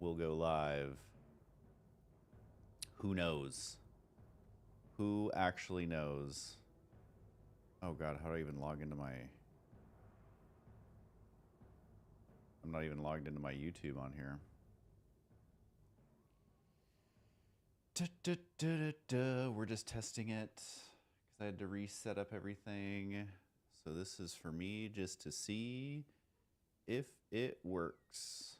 will go live. Who knows? Who actually knows? Oh god, how do I even log into my... I'm not even logged into my YouTube on here. We're just testing it because I had to reset up everything. So this is for me just to see if it works.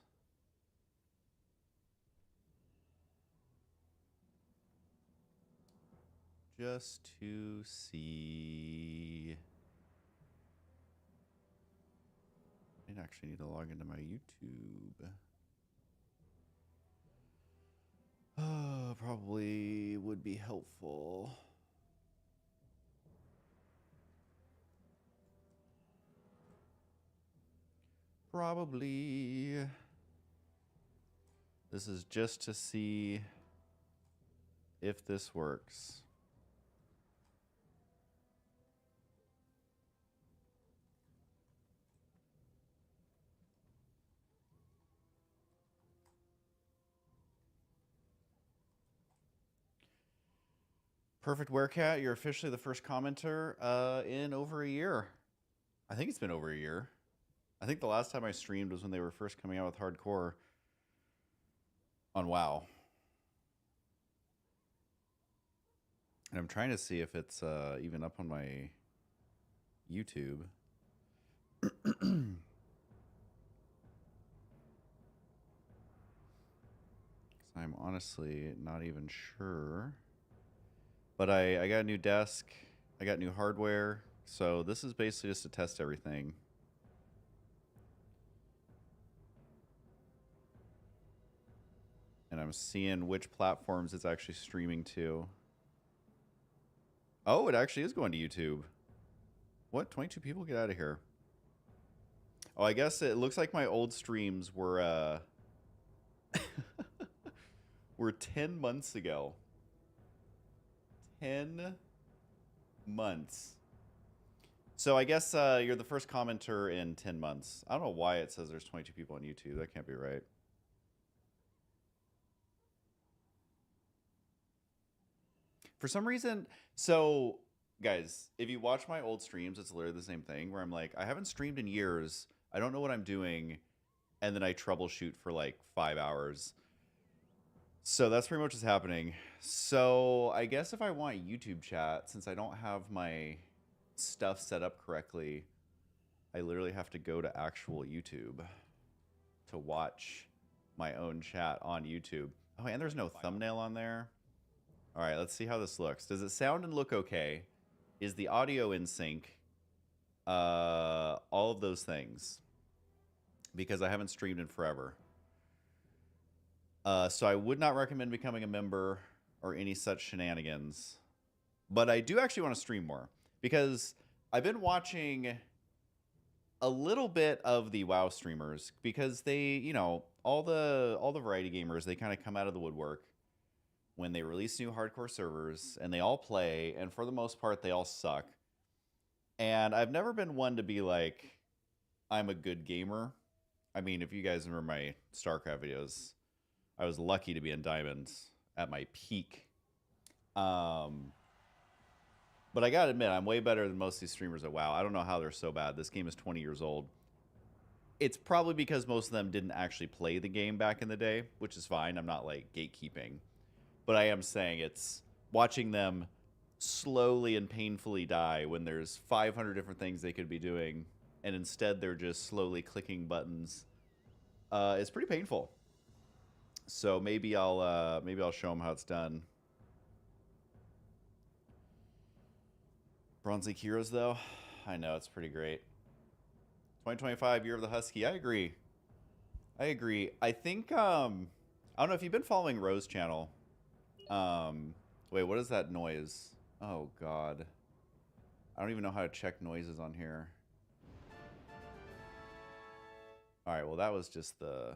Just to see. I actually need to log into my YouTube. Probably would be helpful. Probably. This is just to see if this works. Perfect Werecat, you're officially the first commenter in over a year. I think it's been over a year. I think the last time I streamed was when they were first coming out with hardcore on WoW. And I'm trying to see if it's even up on my YouTube. I'm honestly not even sure. But I got a new desk. I got new hardware. So this is basically just to test everything. And I'm seeing which platforms it's actually streaming to. Oh, it actually is going to YouTube. What? 22 people? Get out of here. Oh, I guess it looks like my old streams were were 10 months ago. 10 months. So I guess you're the first commenter in 10 months. I don't know why it says there's 22 people on YouTube. That can't be right. For some reason, so guys, if you watch my old streams, it's literally the same thing where I'm like, I haven't streamed in years. I don't know what I'm doing. And then I troubleshoot for like 5 hours. So that's pretty much what's happening. So I guess if I want YouTube chat, since I don't have my stuff set up correctly, I literally have to go to actual YouTube to watch my own chat on YouTube. Oh, and there's no thumbnail on there. All right, let's see how this looks. Does it sound and look okay? Is the audio in sync? All of those things. Because I haven't streamed in forever. So I would not recommend becoming a member or any such shenanigans. But I do actually want to stream more. Because I've been watching a little bit of the WoW streamers. Because they, you know, all the variety gamers, they kind of come out of the woodwork when they release new hardcore servers, and they all play, and for the most part, they all suck. And I've never been one to be like, I'm a good gamer. I mean, if you guys remember my StarCraft videos, I was lucky to be in Diamonds at my peak. But I gotta admit, I'm way better than most of these streamers at WoW. I don't know how they're so bad. This game is 20 years old. It's probably because most of them didn't actually play the game back in the day, which is fine. I'm not like gatekeeping. But I am saying it's watching them slowly and painfully die when there's 500 different things they could be doing, and instead they're just slowly clicking buttons. It's pretty painful. So maybe I'll show them how it's done. Bronze League Heroes, though, I know it's pretty great. 2025 Year of the Husky. I agree. I think I don't know if you've been following Rose's channel. Wait, what is that noise? Oh god, I don't even know how to check noises on here. All right, well that was just the...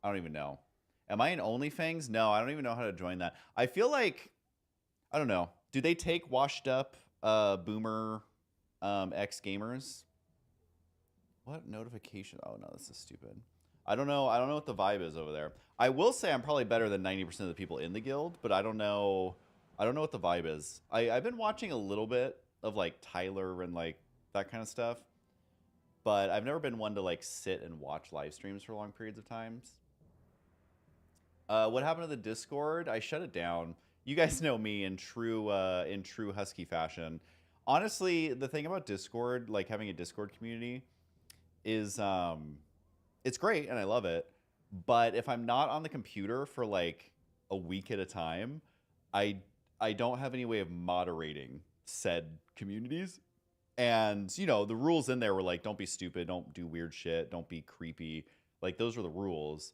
I don't even know. Am I in OnlyFans? No, I don't even know how to join that. I feel like, I don't know. Do they take washed up boomer ex gamers? What notification? Oh no, this is stupid. I don't know. I don't know what the vibe is over there. I will say I'm probably better than 90% of the people in the guild, but I don't know. I don't know what the vibe is. I've been watching a little bit of like Tyler and like that kind of stuff, but I've never been one to like sit and watch live streams for long periods of times. What happened to the Discord? I shut it down. You guys know me in true Husky fashion. Honestly, the thing about Discord, like having a Discord community, is it's great and I love it. But if I'm not on the computer for like a week at a time, I I don't have any way of moderating said communities. And you know, the rules in there were like, don't be stupid, don't do weird shit, don't be creepy. Like those were the rules.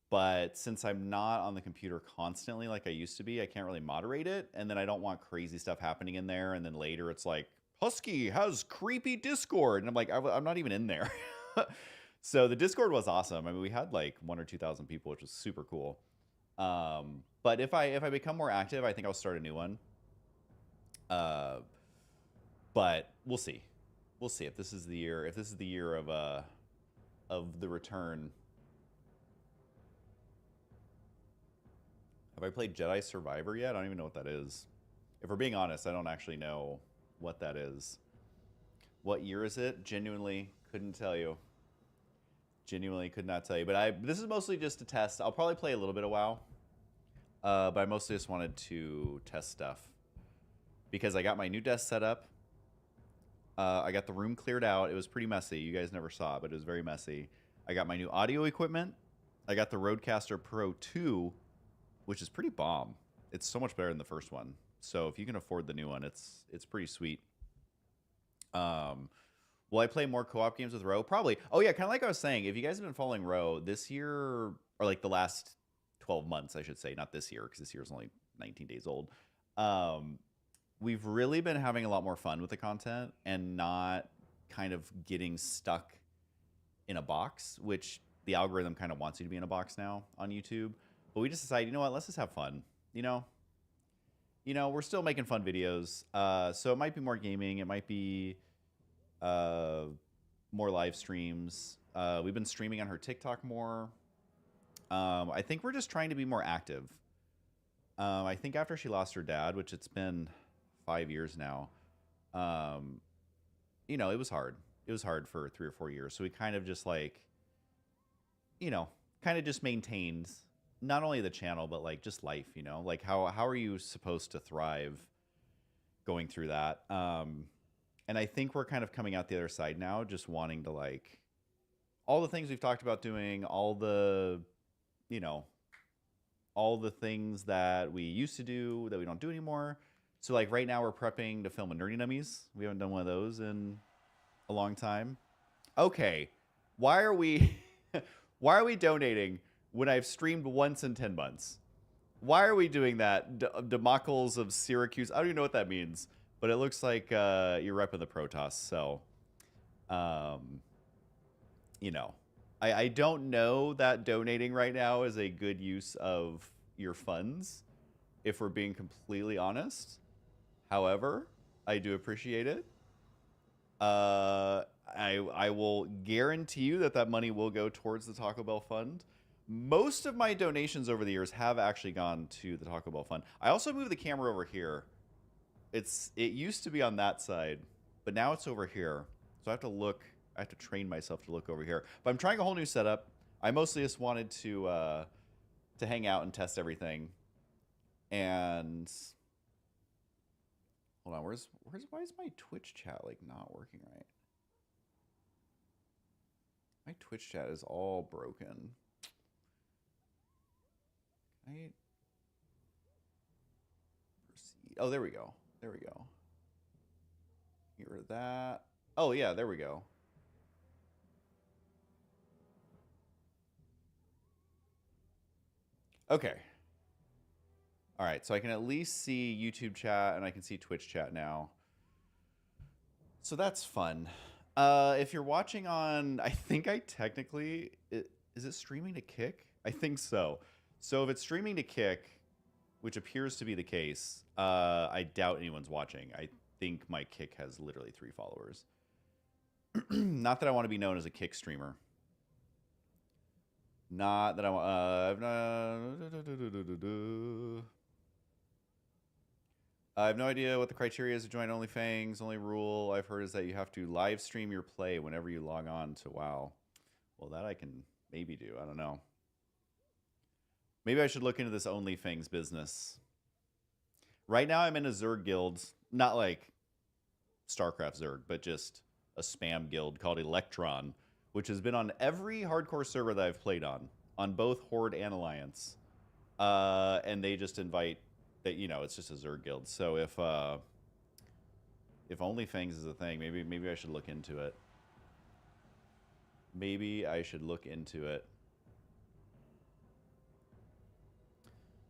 But since I'm not on the computer constantly like I used to be, I can't really moderate it. And then I don't want crazy stuff happening in there. And then later it's like, Husky has creepy Discord. And I'm like, I'm not even in there. So the Discord was awesome. I mean, we had like 1 or 2 thousand people, which was super cool. But if I become more active, I think I'll start a new one. But we'll see. We'll see if this is the year. If this is the year of the return. Have I played Jedi Survivor yet? I don't even know what that is. If we're being honest, I don't actually know what that is. What year is it? Genuinely couldn't tell you. Genuinely could not tell you. But this is mostly just a test. I'll probably play a little bit of WoW. But I mostly just wanted to test stuff. Because I got my new desk set up. I got the room cleared out. It was pretty messy. You guys never saw it, but it was very messy. I got my new audio equipment. I got the Rodecaster Pro 2, which is pretty bomb. It's so much better than the first one. So if you can afford the new one, it's pretty sweet. Will I play more co-op games with Ro? Probably. Oh yeah, kind of like I was saying, if you guys have been following Ro this year, or like the last 12 months, I should say, not this year, because this year is only 19 days old. We've really been having a lot more fun with the content and not kind of getting stuck in a box, which the algorithm kind of wants you to be in a box now on YouTube. But we just decided, you know what, let's just have fun. You know, we're still making fun videos. So it might be more gaming. It might be more live streams. We've been streaming on her TikTok more. I think we're just trying to be more active. I think after she lost her dad, which it's been 5 years now, you know, it was hard. It was hard for 3 or 4 years. So we kind of just like, you know, kind of just maintained not only the channel, but like just life, you know, like how are you supposed to thrive going through that? And I think we're kind of coming out the other side now, just wanting to like all the things we've talked about doing, all the, you know, all the things that we used to do that we don't do anymore. So like right now we're prepping to film a Nerdy Nummies. We haven't done one of those in a long time. Okay, why are we why are we donating when I've streamed once in 10 months? Why are we doing that? Democles of Syracuse. I don't even know what that means, but it looks like you're repping the Protoss. So, you know, I don't know that donating right now is a good use of your funds, if we're being completely honest. However, I do appreciate it. I will guarantee you that money will go towards the Taco Bell Fund. Most of my donations over the years have actually gone to the Taco Bell Fund. I also moved the camera over here. It used to be on that side, but now it's over here. So I have to look. I have to train myself to look over here. But I'm trying a whole new setup. I mostly just wanted to hang out and test everything. And hold on, why is my Twitch chat like not working right? My Twitch chat is all broken. Right. Proceed. Oh, there we go. There we go. Get rid of that. Oh, yeah, there we go. Okay. All right, so I can at least see YouTube chat and I can see Twitch chat now. So that's fun. If you're watching on, I think I technically, is it streaming to Kick? I think so. So if it's streaming to Kick, which appears to be the case, I doubt anyone's watching. I think my Kick has literally 3 followers. Not that I want to be known as a Kick streamer. Not that I want. I have no idea what the criteria is to join OnlyFans. Only rule I've heard is that you have to live stream your play whenever you log on to WoW. Well, that I can maybe do. I don't know. Maybe I should look into this OnlyFans business. Right now I'm in a Zerg guild. Not like StarCraft Zerg, but just a spam guild called Electron, which has been on every hardcore server that I've played on both Horde and Alliance. And they just invite that, you know, it's just a Zerg guild. So if OnlyFans is a thing, maybe I should look into it. Maybe I should look into it.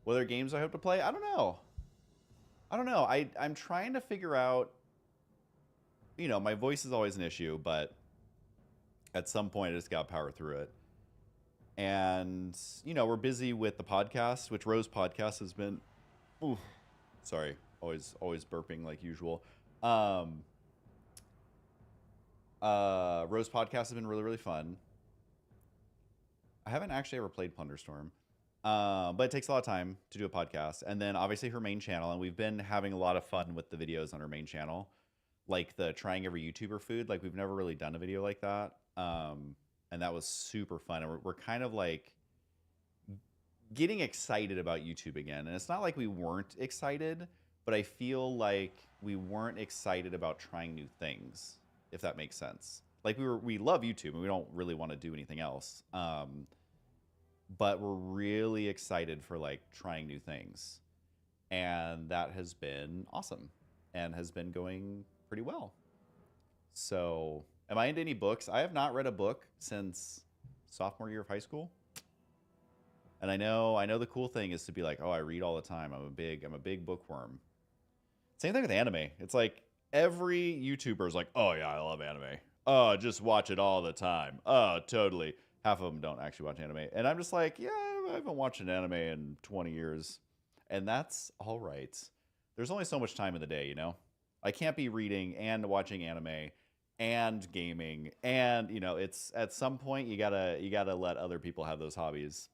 What other games I hope to play? I don't know. I'm trying to figure out, you know, my voice is always an issue, but at some point I just got to power through it. And, you know, we're busy with the podcast, which Rose Podcast has been, ooh, sorry, always burping like usual. Rose Podcast has been really, really fun. I haven't actually ever played Plunderstorm. But it takes a lot of time to do a podcast. And then obviously her main channel. And we've been having a lot of fun with the videos on her main channel. Like the trying every YouTuber food. Like we've never really done a video like that. And that was super fun. And we're kind of like getting excited about YouTube again. And it's not like we weren't excited, but I feel like we weren't excited about trying new things, if that makes sense. Like we love YouTube and we don't really want to do anything else. But we're really excited for like trying new things. And that has been awesome and has been going pretty well. So am I into any books? I have not read a book since sophomore year of high school. And I know the cool thing is to be like, oh, I read all the time. I'm a big bookworm. Same thing with anime. It's like every YouTuber is like, oh yeah, I love anime. Oh, just watch it all the time. Oh, totally. Half of them don't actually watch anime. And I'm just like, yeah, I haven't watched an anime in 20 years. And that's all right. There's only so much time in the day, you know? I can't be reading and watching anime and gaming. And, you know, it's at some point you gotta let other people have those hobbies.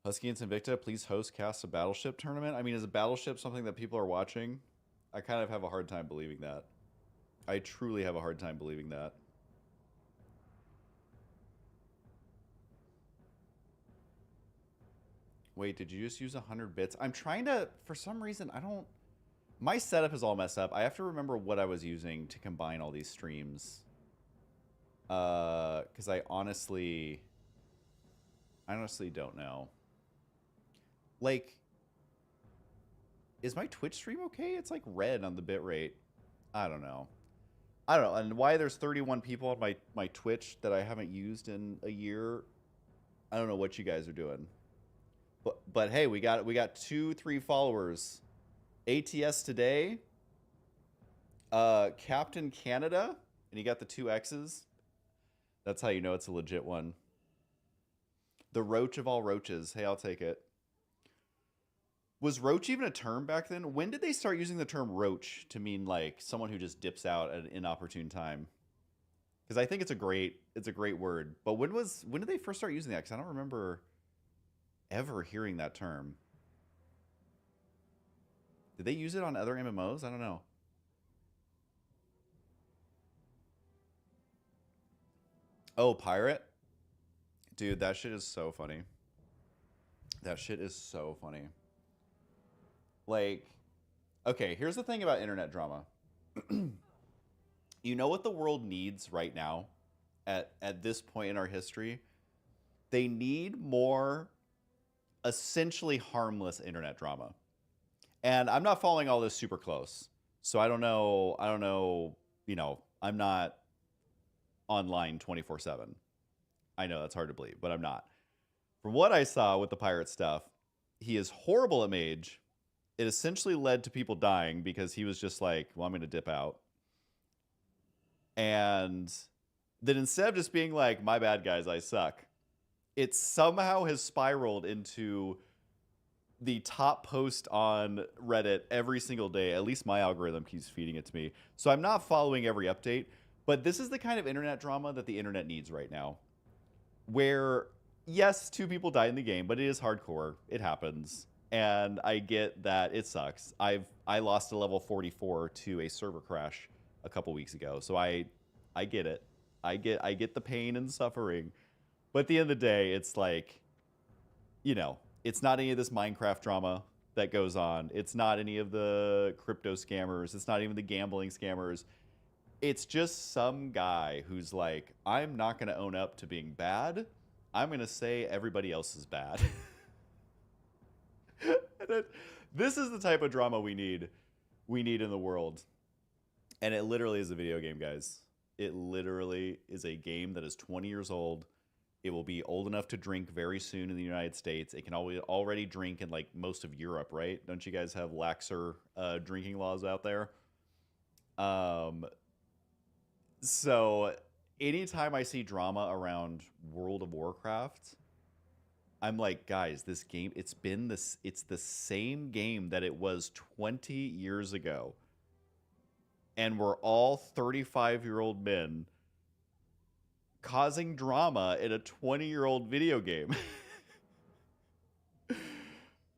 Husky and Invicta, please host cast a Battleship tournament. I mean, is a Battleship something that people are watching? I kind of have a hard time believing that. I truly have a hard time believing that. Wait, did you just use 100 bits? I'm trying to, for some reason, my setup is all messed up. I have to remember what I was using to combine all these streams. Because I honestly don't know. Like, is my Twitch stream okay? It's like red on the bitrate. I don't know. And why there's 31 people on my Twitch that I haven't used in a year. I don't know what you guys are doing. But hey, we got 2-3 followers. ATS today. Captain Canada, and you got the 2 X's. That's how you know it's a legit one. The roach of all roaches. Hey, I'll take it. Was roach even a term back then? When did they start using the term roach to mean like someone who just dips out at an inopportune time? Because I think it's a great word. But when did they first start using that? Because I don't remember ever hearing that term. Did they use it on other MMOs? I don't know. Oh, pirate? Dude, that shit is so funny. That shit is so funny. Like, okay, here's the thing about internet drama. You know what the world needs right now at this point in our history? They need more essentially harmless internet drama. And I'm not following all this super close. So I don't know, you know, I'm not online 24/7. I know that's hard to believe, but I'm not. From what I saw with the pirate stuff, he is horrible at mage. It essentially led to people dying because he was just like, well, I'm going to dip out. And then instead of just being like, my bad guys, I suck, it somehow has spiraled into the top post on Reddit every single day. At least my algorithm keeps feeding it to me. So I'm not following every update, but this is the kind of internet drama that the internet needs right now. where yes, two people die in the game, but it is hardcore. It happens. And I get that it sucks. I lost a level 44 to a server crash a couple weeks ago. So I get it. I get the pain and suffering. But at the end of the day, it's like, you know, it's not any of this Minecraft drama that goes on. It's not any of the crypto scammers. It's not even the gambling scammers. It's just some guy who's like, I'm not going to own up to being bad. I'm going to say everybody else is bad. This is the type of drama we need in the world. And it literally is a video game, guys. It literally is a game that is 20 years old. It will be old enough to drink very soon in the United States. It can already drink in like most of Europe, right? Don't you guys have laxer drinking laws out there? So anytime I see drama around World of Warcraft, I'm like, guys, this game, it's the same game that it was 20 years ago. And we're all 35-year-old men causing drama in a 20-year-old video game.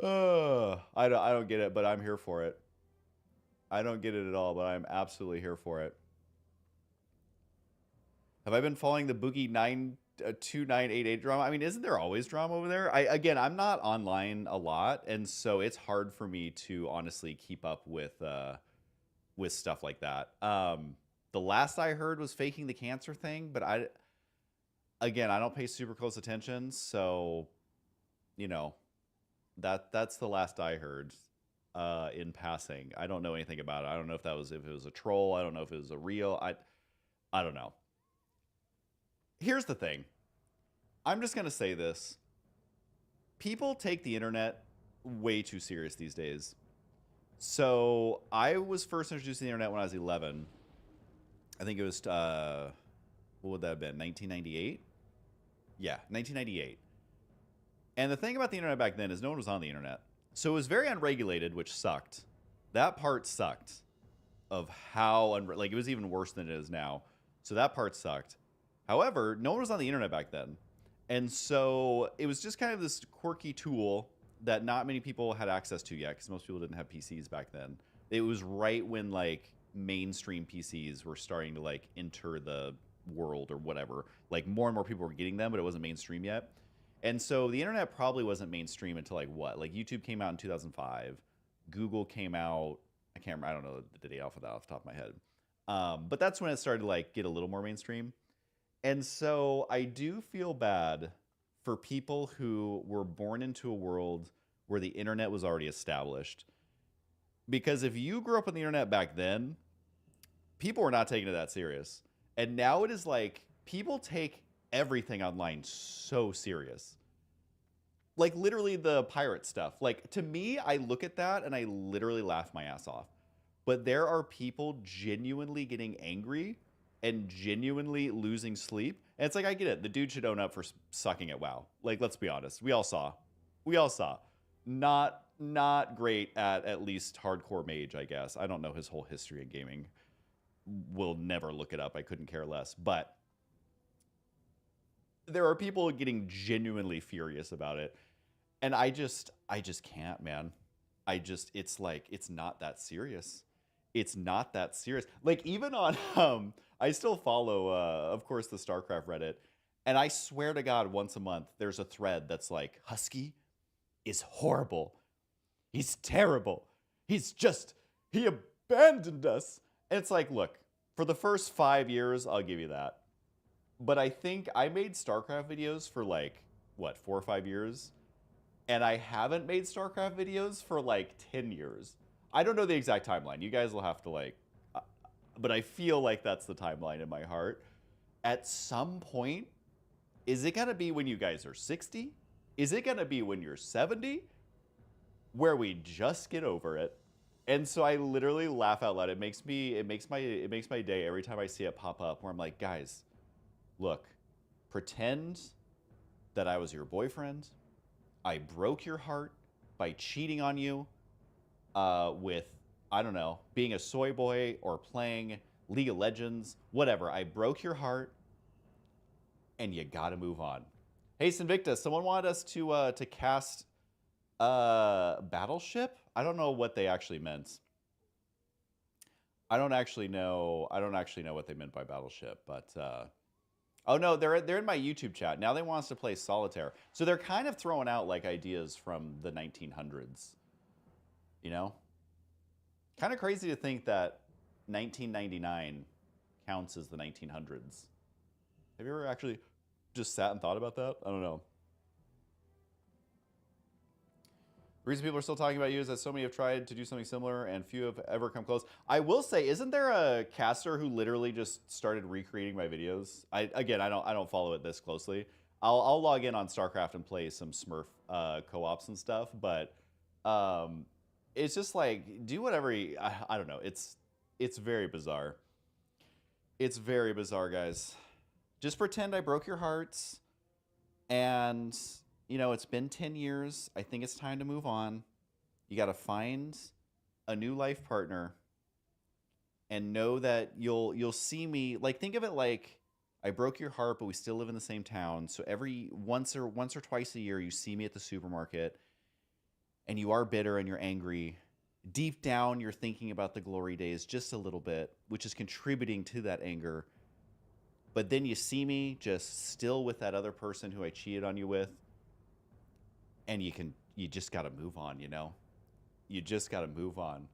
I don't get it, but I'm here for it. I don't get it at all, but I'm absolutely here for it. Have I been following the Boogie 2988 drama? I mean, isn't there always drama over there? I'm not online a lot, and so it's hard for me to honestly keep up with stuff like that. The last I heard was faking the cancer thing, but I don't pay super close attention, so you know, that's the last I heard in passing. I don't know anything about it. I don't know if it was a troll. I don't know if it was a real. I don't know. Here's the thing. I'm just going to say this. People take the internet way too serious these days. So I was first introduced to the internet when I was 11. I think it was, what would that have been, 1998? Yeah, 1998. And the thing about the internet back then is no one was on the internet. So it was very unregulated, which sucked. That part sucked of how, it was even worse than it is now. So that part sucked. However, no one was on the internet back then. And so it was just kind of this quirky tool that not many people had access to yet, because most people didn't have PCs back then. It was right when like mainstream PCs were starting to like enter the world or whatever. Like more and more people were getting them, but it wasn't mainstream yet. And so the internet probably wasn't mainstream until like what? Like YouTube came out in 2005. Google came out, I can't remember, I don't know the date off the top of my head. But that's when it started to like get a little more mainstream. And so I do feel bad for people who were born into a world where the internet was already established. Because if you grew up on the internet back then, people were not taking it that serious. And now it is like people take everything online so serious. Like literally the pirate stuff. Like to me, I look at that and I literally laugh my ass off. But there are people genuinely getting angry and genuinely losing sleep. And it's like, I get it. The dude should own up for sucking at WoW. Like, let's be honest. We all saw. Not great at least hardcore mage, I guess. I don't know his whole history in gaming. Will never look it up. I couldn't care less. But there are people getting genuinely furious about it. And I just can't, man. It's like, it's not that serious. It's not that serious. Like even on, I still follow, of course, the StarCraft Reddit. And I swear to God, once a month, there's a thread that's like, Husky is horrible. He's terrible. He abandoned us. And it's like, look, for the first 5 years, I'll give you that. But I think I made StarCraft videos for like, 4 or 5 years? And I haven't made StarCraft videos for like 10 years. I don't know the exact timeline. You guys will have to like, but I feel like that's the timeline in my heart. At some point, is it going to be when you guys are 60? Is it going to be when you're 70? Where we just get over it. And so I literally laugh out loud. It makes my day every time I see it pop up where I'm like, guys, look, pretend that I was your boyfriend. I broke your heart by cheating on you with, I don't know, being a soy boy or playing League of Legends, whatever. I broke your heart and you gotta move on. Hey, Sinvicta, someone wanted us to cast Battleship. I don't know what they actually meant. I don't actually know. I don't actually know what they meant by Battleship, but oh no, they're in my YouTube chat now. They want us to play Solitaire, so they're kind of throwing out like ideas from the 1900s. You know, kind of crazy to think that 1999 counts as the 1900s. Have you ever actually just sat and thought about that? I don't know. The reason people are still talking about you is that so many have tried to do something similar and few have ever come close. I will say, isn't there a caster who literally just started recreating my videos? I don't follow it this closely. I'll log in on StarCraft and play some Smurf co-ops and stuff, but it's just like do whatever. I don't know. It's very bizarre. It's very bizarre, guys. Just pretend I broke your hearts, and you know, it's been 10 years. I think it's time to move on. You got to find a new life partner and know that you'll see me, like, think of it like I broke your heart, but we still live in the same town. So every once or twice a year you see me at the supermarket and you are bitter and you're angry. Deep down you're thinking about the glory days just a little bit, which is contributing to that anger. But then you see me just still with that other person who I cheated on you with. And you just got to move on, you know? You just got to move on.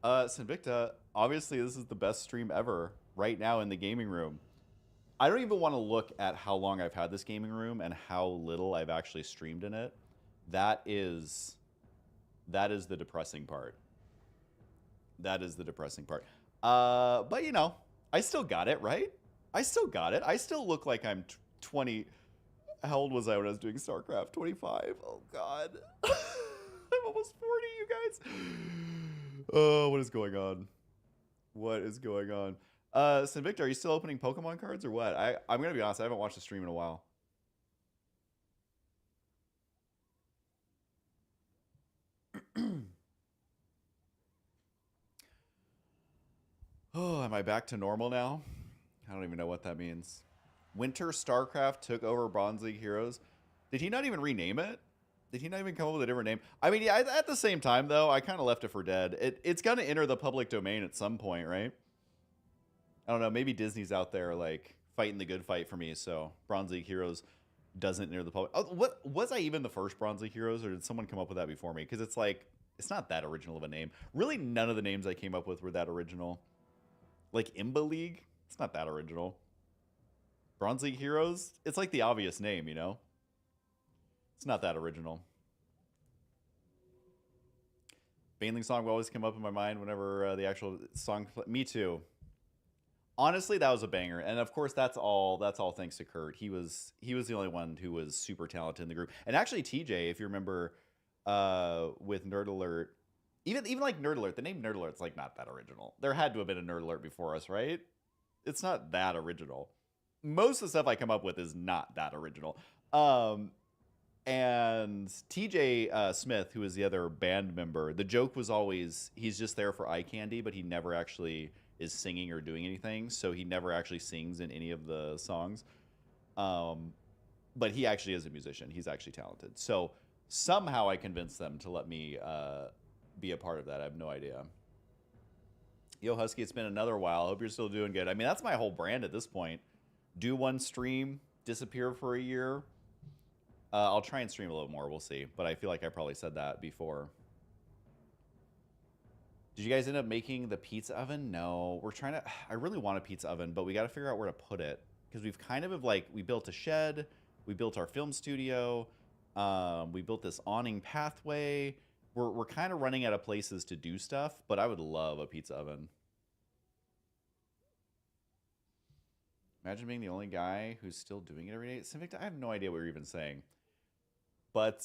Sinvicta, obviously this is the best stream ever right now in the gaming room. I don't even want to look at how long I've had this gaming room and how little I've actually streamed in it. That is the depressing part. That is the depressing part. But you know, I still got it, right? I still got it. I still look like I'm 20. How old was I when I was doing StarCraft? 25. Oh, God. I'm almost 40, you guys. Oh, what is going on? What is going on? Sinvicta, are you still opening Pokemon cards or what? I'm going to be honest. I haven't watched the stream in a while. Oh, am I back to normal now? I don't even know what that means. Winter StarCraft took over Bronze League Heroes. Did he not even rename it? Did he not even come up with a different name? I mean, yeah, at the same time, though, I kind of left it for dead. It's going to enter the public domain at some point, right? I don't know. Maybe Disney's out there, like, fighting the good fight for me, so Bronze League Heroes doesn't enter the public. Oh, what was I even the first Bronze League Heroes, or did someone come up with that before me? Because it's like, it's not that original of a name. Really, none of the names I came up with were that original. Like Imba League? It's not that original. Bronze League Heroes? It's like the obvious name, you know? It's not that original. Baneling song will always come up in my mind whenever the actual song... Me too. Honestly, that was a banger. And of course, that's all thanks to Kurt. He was the only one who was super talented in the group. And actually, TJ, if you remember with Nerd Alert... Even like Nerd Alert, the name Nerd Alert's like not that original. There had to have been a Nerd Alert before us, right? It's not that original. Most of the stuff I come up with is not that original. And TJ Smith, who is the other band member, the joke was always he's just there for eye candy, but he never actually is singing or doing anything. So he never actually sings in any of the songs. But he actually is a musician. He's actually talented. So somehow I convinced them to let me be a part of that. I have no idea. Yo, Husky, it's been another while. Hope you're still doing good. I mean, that's my whole brand at this point. Do one stream, disappear for a year. I'll try and stream a little more. We'll see. But I feel like I probably said that before. Did you guys end up making the pizza oven? No. We're trying to... I really want a pizza oven, but we got to figure out where to put it. Because we've kind of like... We built a shed. We built our film studio. We built this awning pathway. We're kind of running out of places to do stuff, but I would love a pizza oven. Imagine being the only guy who's still doing it every day. Sinvicta, I have no idea what you're even saying. But,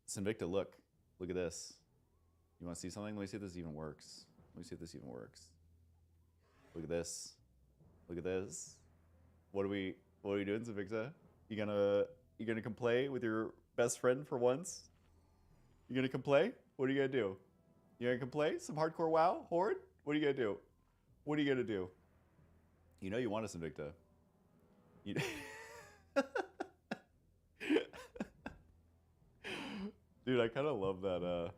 Sinvicta, look. Look at this. You want to see something? Let me see if this even works. Let me see if this even works. Look at this. Look at this. What are we doing, Sinvicta? You gonna come play with your best friend for once? You gonna come play? What are you gonna do? You gonna come play some hardcore WoW Horde? What are you gonna do? What are you gonna do? You know you want us, Invicta. You... Dude, I kind of love that.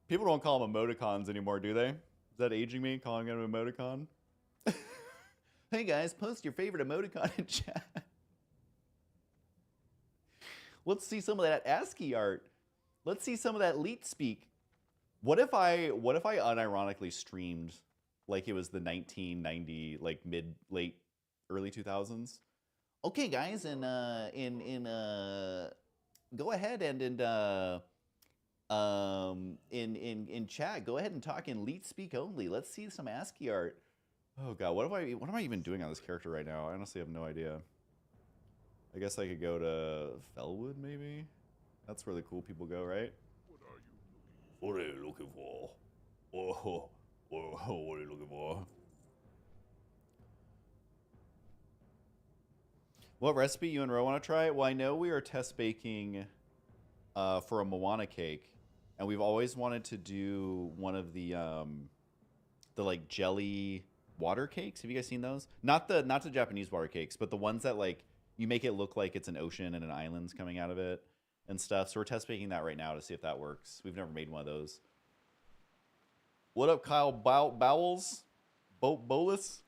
People don't call them emoticons anymore, do they? Is that aging me, calling it an emoticon? Hey guys, post your favorite emoticon in chat. Let's see some of that ASCII art. Let's see some of that leet speak. What if I unironically streamed like it was the 1990, like late early 2000s? Okay, guys, and go ahead and in chat, go ahead and talk in leet speak only. Let's see some ASCII art. Oh god, what am I even doing on this character right now? I honestly have no idea. I guess I could go to Felwood, maybe? That's where the cool people go, right? What are you looking for? Oh, what are you looking for? What recipe you and Ro want to try? Well, I know we are test baking for a Moana cake, and we've always wanted to do one of the like jelly water cakes. Have you guys seen those? Not the Japanese water cakes, but the ones that like you make it look like it's an ocean and an island's coming out of it and stuff. So we're test baking that right now to see if that works. We've never made one of those. What up, Kyle Bowles? Bolus?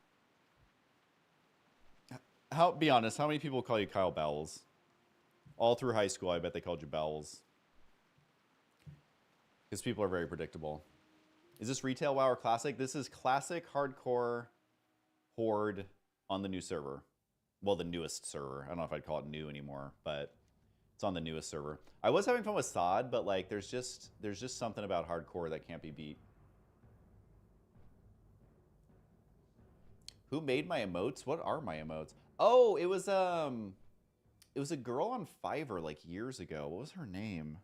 Be honest, how many people call you Kyle Bowles? All through high school, I bet they called you Bowles. Because people are very predictable. Is this retail WoW or classic? This is classic hardcore horde on the new server. Well, the newest server. I don't know if I'd call it new anymore, but it's on the newest server. I was having fun with SOD, but like there's just something about hardcore that can't be beat. Who made my emotes? What are my emotes? Oh, it was a girl on Fiverr like years ago. What was her name?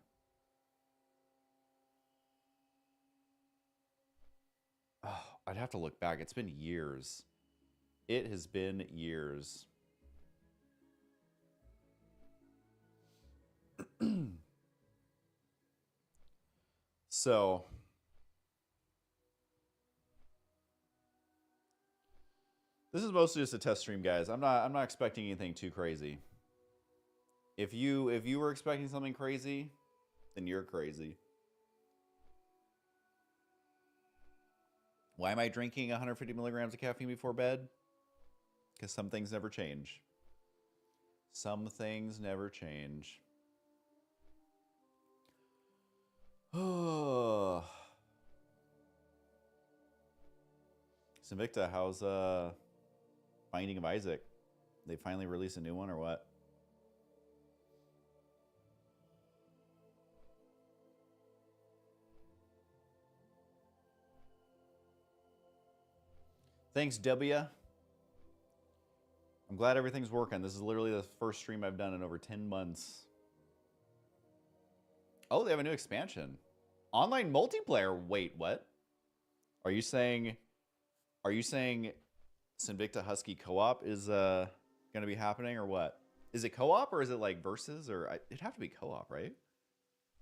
Oh, I'd have to look back. It's been years. It has been years. So this is mostly just a test stream, guys. I'm not expecting anything too crazy. If you were expecting something crazy, then you're crazy. Why am I drinking 150 milligrams of caffeine before bed? Because some things never change. Some things never change. Oh. Invicta, how's Binding of Isaac? They finally released a new one or what? Thanks, W. I'm glad everything's working. This is literally the first stream I've done in over 10 months. Oh, they have a new expansion. Online multiplayer. Wait, what? Are you saying Sinvicta Husky co-op is going to be happening or what? Is it co-op or is it like versus or it'd have to be co-op, right?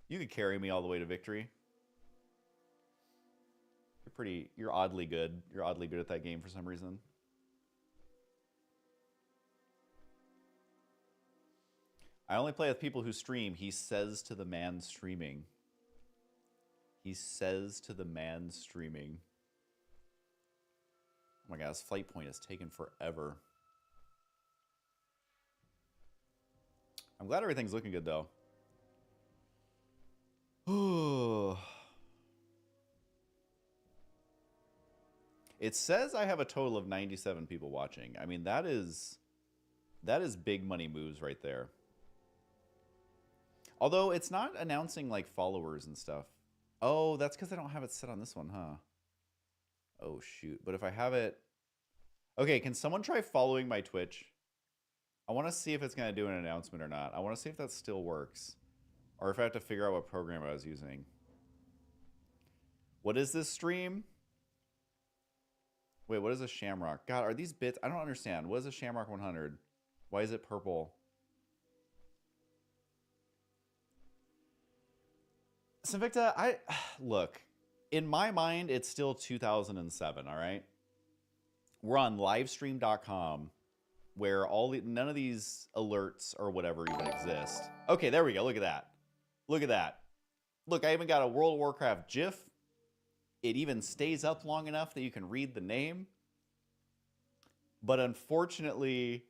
You could carry me all the way to victory. You're oddly good. You're oddly good at that game for some reason. I only play with people who stream. He says to the man streaming. He says to the man streaming. Oh my god, this flight point has taken forever. I'm glad everything's looking good though. It says I have a total of 97 people watching. I mean, that is big money moves right there. Although it's not announcing like followers and stuff. Oh, that's because I don't have it set on this one, huh? Oh, shoot. But if I have it... Okay, can someone try following my Twitch? I want to see if it's going to do an announcement or not. I want to see if that still works. Or if I have to figure out what program I was using. What is this stream? Wait, what is a Shamrock? God, are these bits? I don't understand. What is a Shamrock 100? Why is it purple? Sinvicta, look, in my mind, it's still 2007, all right? we're on livestream.com where none of these alerts or whatever even exist. Okay, there we go. Look at that. Look at that. Look, I even got a World of Warcraft GIF. It even stays up long enough that you can read the name. But unfortunately,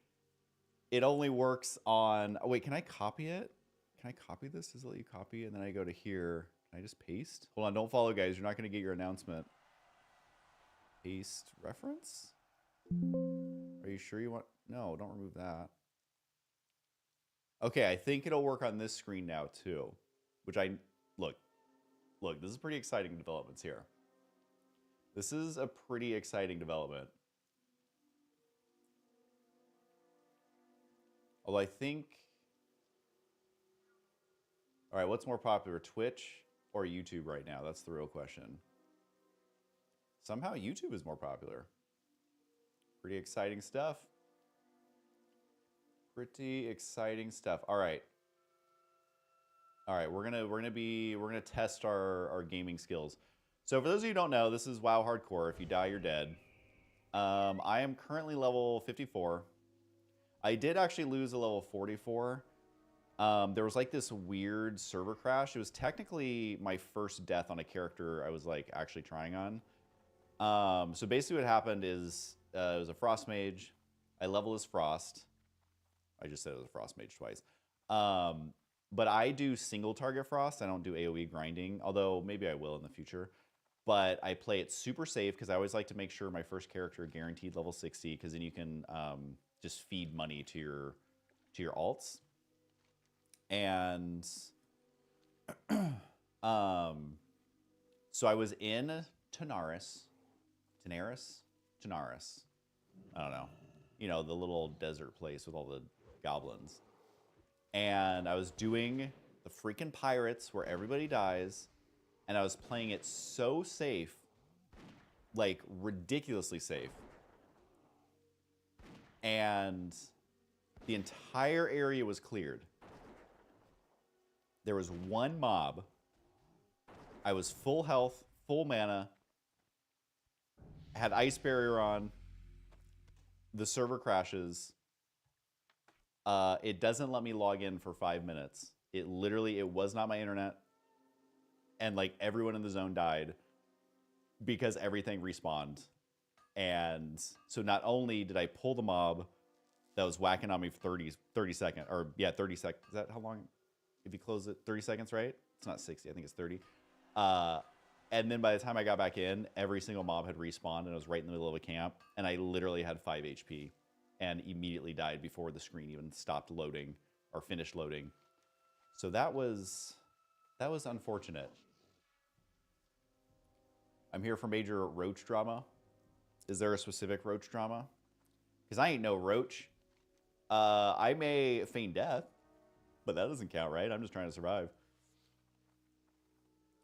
it only works on... Oh, wait, can I copy it? Can I copy this? Does it let you copy? And then I go to here. Can I just paste? Hold on, don't follow, guys. You're not going to get your announcement. Paste reference? Are you sure you want... No, don't remove that. Okay, I think it'll work on this screen now, too. Which I... Look, this is pretty exciting developments here. This is a pretty exciting development. Although I think... All right, what's more popular, Twitch or YouTube right now? That's the real question. Somehow YouTube is more popular. Pretty exciting stuff. Pretty exciting stuff. All right. All right, we're gonna test our gaming skills. So for those of you who don't know, this is WoW Hardcore. If you die, you're dead. I am currently level 54. I did actually lose a level 44. There was like this weird server crash. It was technically my first death on a character I was like actually trying on. So basically what happened is it was a Frost Mage. I level as Frost. I just said it was a Frost Mage twice. But I do single target Frost. I don't do AoE grinding, although maybe I will in the future. But I play it super safe because I always like to make sure my first character guaranteed level 60 because then you can just feed money to your alts. And so I was in Tanaris. I don't know. You know, the little desert place with all the goblins. And I was doing the freaking pirates where everybody dies. And I was playing it so safe. Like, ridiculously safe. And the entire area was cleared. There was one mob. I was full health, full mana. Had ice barrier on. The server crashes. It doesn't let me log in for 5 minutes. It was not my internet. And like everyone in the zone died because everything respawned. And so not only did I pull the mob that was whacking on me for 30 seconds, or yeah, 30 seconds. Is that how long? If you close it, 30 seconds, right? It's not 60, I think it's 30. And then by the time I got back in, every single mob had respawned and I was right in the middle of a camp. And I literally had 5 HP and immediately died before the screen even stopped loading or finished loading. So that was unfortunate. I'm here for major roach drama. Is there a specific roach drama? Because I ain't no roach. I may feign death, but that doesn't count, right? I'm just trying to survive.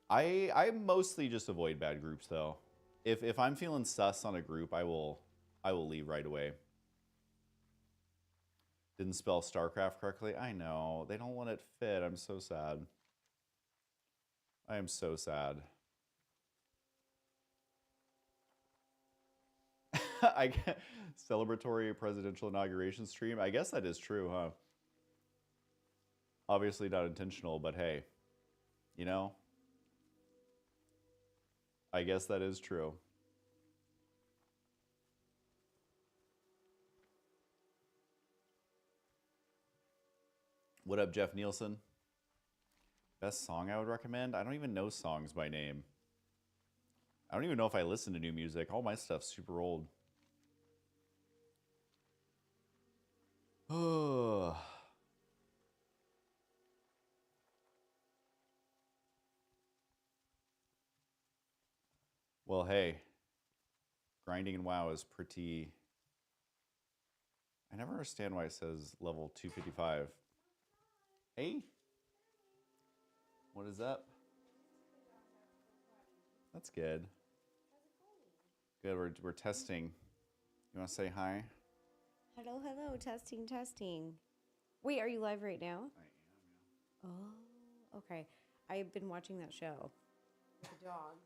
I mostly just avoid bad groups, though. If I'm feeling sus on a group, I will leave right away. Didn't spell StarCraft correctly. I know. They don't let it fit. I'm so sad. I am so sad. I get celebratory presidential inauguration stream. I guess that is true, huh? Obviously not intentional, but hey, you know, I guess that is true. What up, Jeff Nielsen? Best song I would recommend? I don't even know songs by name. I don't even know if I listen to new music. All my stuff's super old. Oh. Well, hey. Grinding in WoW is pretty... I never understand why it says level 255. Hey. What is up? That's good. Good, we're testing. You want to say hi? Hello, hello, testing. Wait, are you live right now? I am, yeah. Oh, okay. I've been watching that show with the dogs,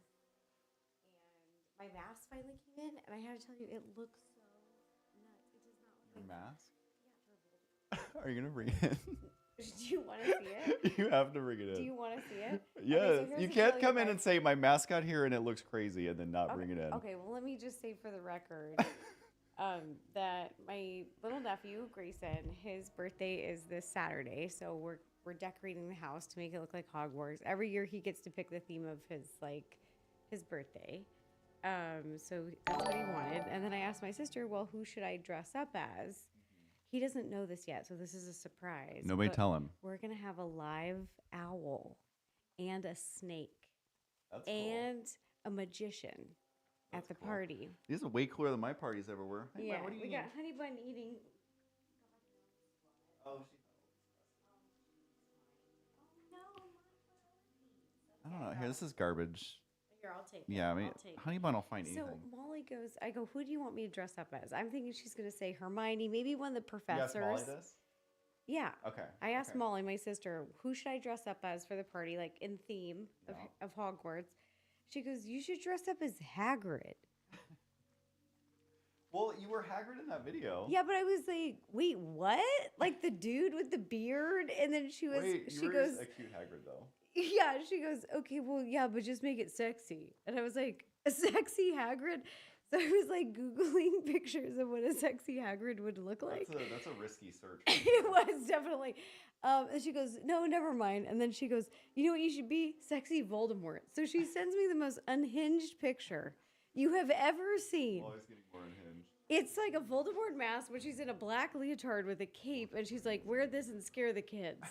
my mask finally came in, and I had to tell you, it looks so nuts. It does not look Your like mask? Yeah, for Are you gonna bring it in? Do you want to see it? You have to bring it in. Do you want to see it? Yes. Okay, so here's You the can't deal, come you in and guys. say my mask got here and it looks crazy and then not Okay, bring it in. okay, well, let me just say for the record that my little nephew Grayson, his birthday is this Saturday, so we're decorating the house to make it look like Hogwarts. Every year he gets to pick the theme of his birthday. So that's what he wanted, and then I asked my sister, well, who should I dress up as? He doesn't know this yet, so this is a surprise. Nobody but tell him. We're gonna have a live owl and a snake That's and a magician at the cool. party. These are way cooler than my parties ever were. Hey, Yeah, Bun, what do you we need? got Honey Bun eating. Oh, I don't know. Here, this is garbage. Here, I'll take it. Yeah, I mean, I'll take Honey Bun will find So anything. Molly goes, I go, who do you want me to dress up as? I'm thinking she's going to say Hermione, maybe one of the professors. You asked Molly this? Yeah. Okay. I asked Molly, my sister, who should I dress up as for the party, like in theme of Hogwarts? She goes, you should dress up as Hagrid. Well, you were Hagrid in that video. Yeah, but I was like, wait, what? Like the dude with the beard? And then she was, Wait, she you were goes, a cute Hagrid though. yeah, she goes, okay, well, yeah, but just make it sexy. And I was like, a sexy Hagrid? So I was like Googling pictures of what a sexy Hagrid would look like. That's a risky search. It was definitely. And she goes, no, never mind. And then she goes, you know what you should be? Sexy Voldemort. So she sends me the most unhinged picture you have ever seen. Always getting more unhinged. It's like a Voldemort mask, but she's in a black leotard with a cape, and she's like, wear this and scare the kids.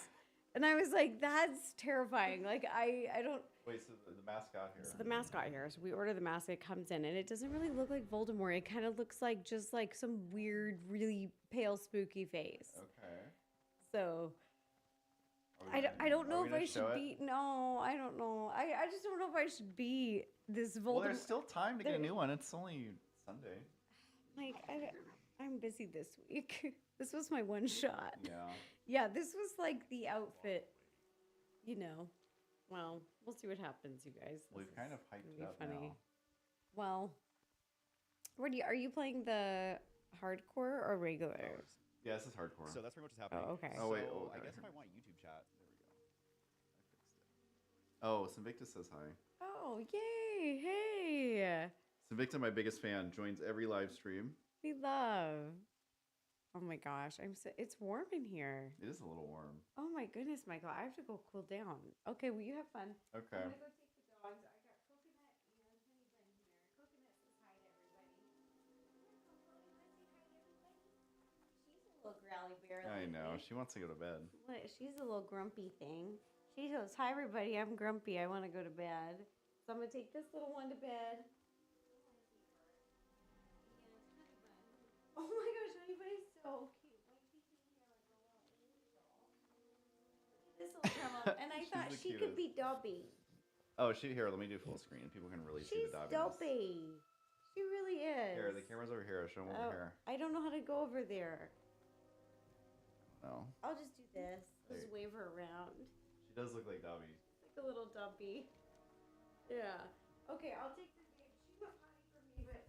And I was like, that's terrifying. Like, I don't... Wait, so the mask got here. So the mask got here. So we order the mask. It comes in, and it doesn't really look like Voldemort. It kind of looks like just like some weird, really pale, spooky face. Okay. So... I don't know if I should be... No, I don't know. I just don't know if I should be this Voldemort. Well, there's still time to get a new one. It's only Sunday. Like, I'm busy this week. This was my one shot. Yeah. Yeah, this was like the outfit, you know. Well, we'll see what happens, you guys. We've kind of hyped it up funny. now. Well, are you playing the hardcore or regular? Yeah, this is hardcore. So that's pretty much what's happening. Oh, okay. Oh, wait. So Oh, I okay. guess if I want YouTube chat, there we go. Oh, Sinvicta says hi. Oh, yay! Hey, Sinvicta, my biggest fan, joins every live stream. we love. Oh my gosh, it's warm in here. It is a little warm. Oh my goodness, Michael, I have to go cool down. Okay, well, you have fun. Okay. I'm gonna go take the dogs. I got Coconut and Honey Bun here. Coconut says hi to everybody. She's a little growly bear. I know. lately. She wants to go to bed. What? She's a little grumpy thing. She goes, hi everybody, I'm grumpy. I want to go to bed. So I'm gonna take this little one to bed. Oh my gosh, Honey Bun is so cute. Like she's sitting here like a little angel. Look at this little grandma. And I She's thought the she could cutest. be Dobby. Oh, here. Let me do full screen. People can really see She's the dobbiness. Dobby. She really is. Here, the camera's over here. Show them over here. I don't know how to go over there. No. I'll just do this. I'll just There. wave her around. She does look like Dobby. Like a little dumpy. Yeah. Okay, I'll take this game. She went potty for me, but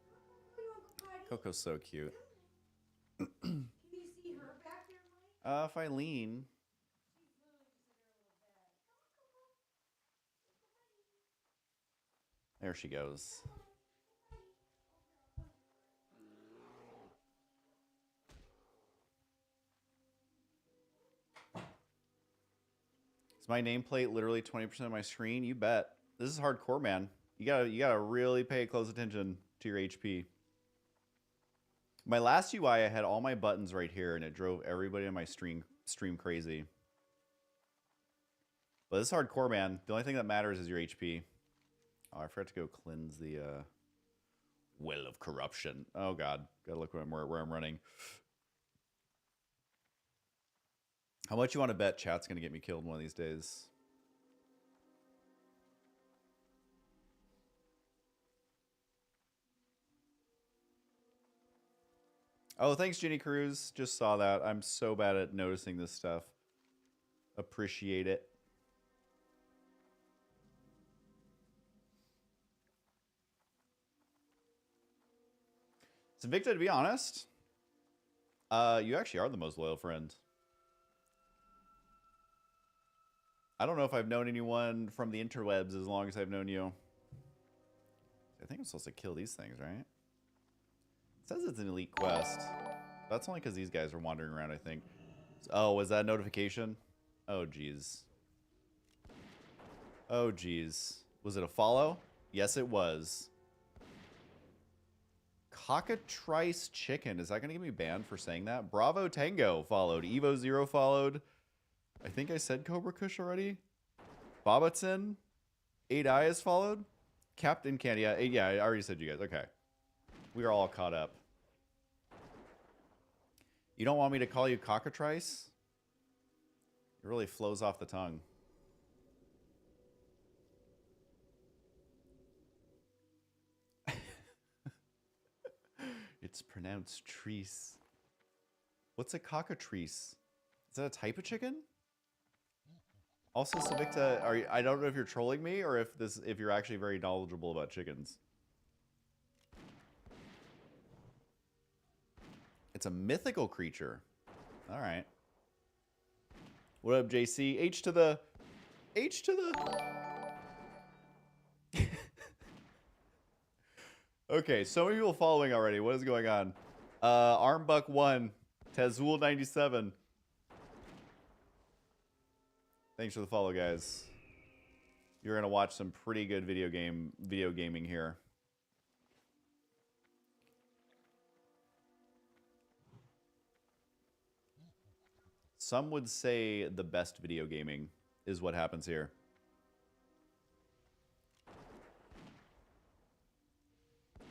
you want to go potty? Coco's so cute. Can you see her back there, Mike? If I lean. She's literally just in her little bed. There she goes. Is my nameplate literally 20% of my screen? You bet. This is hardcore, man. You gotta really pay close attention to your HP. My last UI, I had all my buttons right here, and it drove everybody in my stream crazy. But this is hardcore, man. The only thing that matters is your HP. Oh, I forgot to go cleanse the well of corruption. Oh God, gotta look where I'm running. How much you want to bet chat's gonna get me killed one of these days? Oh, thanks, Jenny Cruz. Just saw that. I'm so bad at noticing this stuff. Appreciate it. So Victor, to be honest, you actually are the most loyal friend. I don't know if I've known anyone from the interwebs as long as I've known you. I think I'm supposed to kill these things, right? It says it's an elite quest. That's only because these guys are wandering around, I think. Oh, was that a notification? Oh, geez. Oh, geez. Was it a follow? Yes, it was. Cockatrice Chicken. Is that going to get me banned for saying that? Bravo Tango followed. Evo Zero followed. I think I said Cobra Kush already. Babatson. 8i is followed. Captain Candy. Yeah, I already said you guys. Okay. We are all caught up. You don't want me to call you Cockatrice? It really flows off the tongue. It's pronounced trees. What's a cockatrice? Is that a type of chicken? Also, Savicta, I don't know if you're trolling me or if you're actually very knowledgeable about chickens. It's a mythical creature. All right. What up, JC? H to the. Okay, so many people following already. What is going on? Armbuck1, Tazul97. Thanks for the follow, guys. You're gonna watch some pretty good video gaming here. Some would say the best video gaming is what happens here.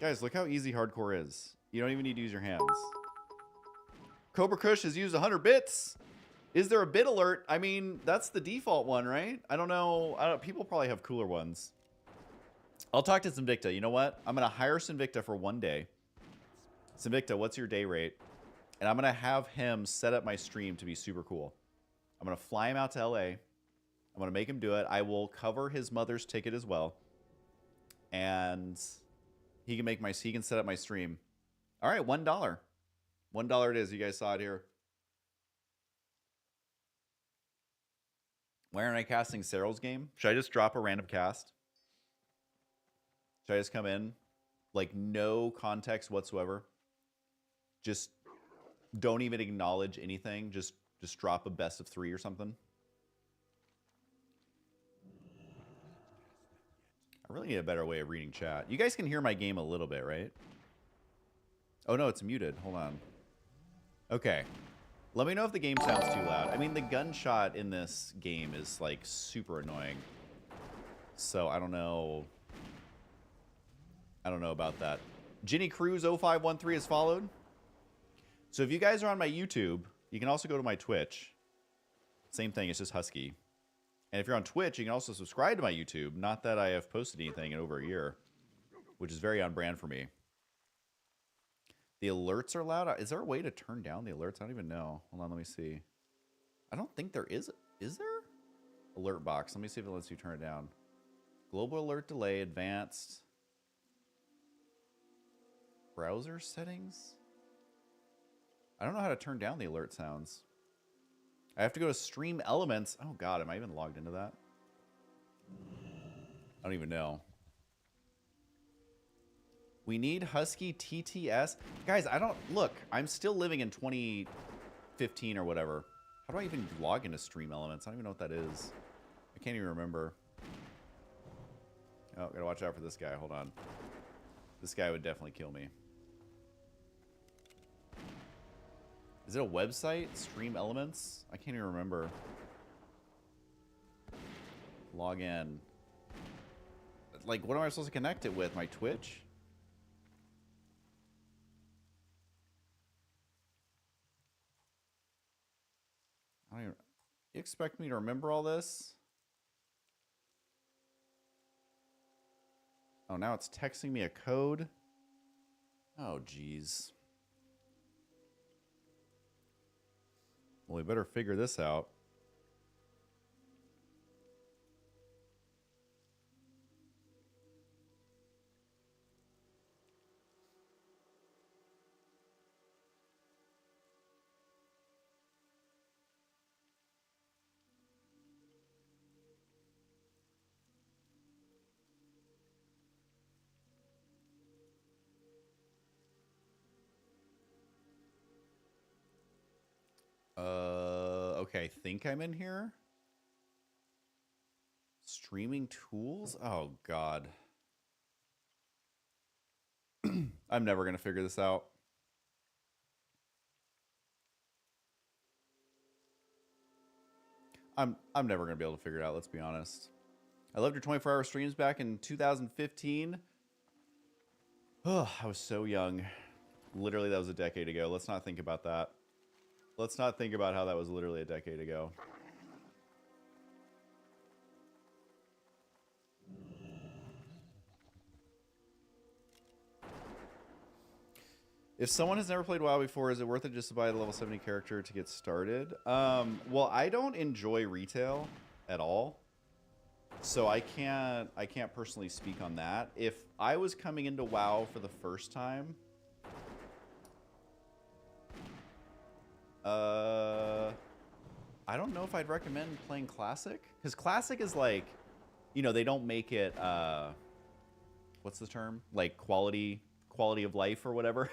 Guys, look how easy hardcore is. You don't even need to use your hands. Cobra Kush has used 100 bits. Is there a bit alert? I mean, that's the default one, right? I don't know. People probably have cooler ones. I'll talk to Sinvicta. You know what? I'm going to hire Sinvicta for one day. Sinvicta, what's your day rate? And I'm going to have him set up my stream to be super cool. I'm going to fly him out to LA. I'm going to make him do it. I will cover his mother's ticket as well. And he can set up my stream. All right, $1. $1 it is. You guys saw it here. Why aren't I casting Cyril's game? Should I just drop a random cast? Should I just come in? Like, no context whatsoever? Just don't even acknowledge anything. Just drop a best of 3 or something. I really need a better way of reading chat. You guys can hear my game a little bit, right? Oh, no, it's muted. Hold on. Okay. Let me know if the game sounds too loud. I mean, the gunshot in this game is, like, super annoying. So, I don't know. I don't know about that. Ginny Cruz 0513 is followed. So, if you guys are on my YouTube, you can also go to my Twitch. Same thing, it's just Husky. And if you're on Twitch, you can also subscribe to my YouTube. Not that I have posted anything in over a year, which is very on brand for me. The alerts are loud. Is there a way to turn down the alerts? I don't even know. Hold on, let me see. I don't think there is. Is there? Alert box. Let me see if it lets you turn it down. Global alert delay, advanced. Browser settings? I don't know how to turn down the alert sounds. I have to go to stream elements. Oh god, am I even logged into that? I don't even know. We need Husky TTS. Guys, I don't... Look, I'm still living in 2015 or whatever. How do I even log into stream elements? I don't even know what that is. I can't even remember. Oh, gotta watch out for this guy. Hold on. This guy would definitely kill me. Is it a website? Stream Elements? I can't even remember. Log in. Like, what am I supposed to connect it with? My Twitch? I don't even... You expect me to remember all this? Oh, now it's texting me a code? Oh, jeez. Well, we better figure this out. Okay, I think I'm in here. Streaming tools? Oh, God. I'm never going to figure this out. I'm never going to be able to figure it out, let's be honest. I loved your 24-hour streams back in 2015. Oh, I was so young. Literally, that was a decade ago. Let's not think about that. Let's not think about how that was literally a decade ago. If someone has never played WoW before, is it worth it just to buy the level 70 character to get started? Well, I don't enjoy retail at all, so I can't personally speak on that. If I was coming into WoW for the first time, I don't know if I'd recommend playing Classic, because Classic is like, you know, they don't make it what's the term? Like quality of life or whatever.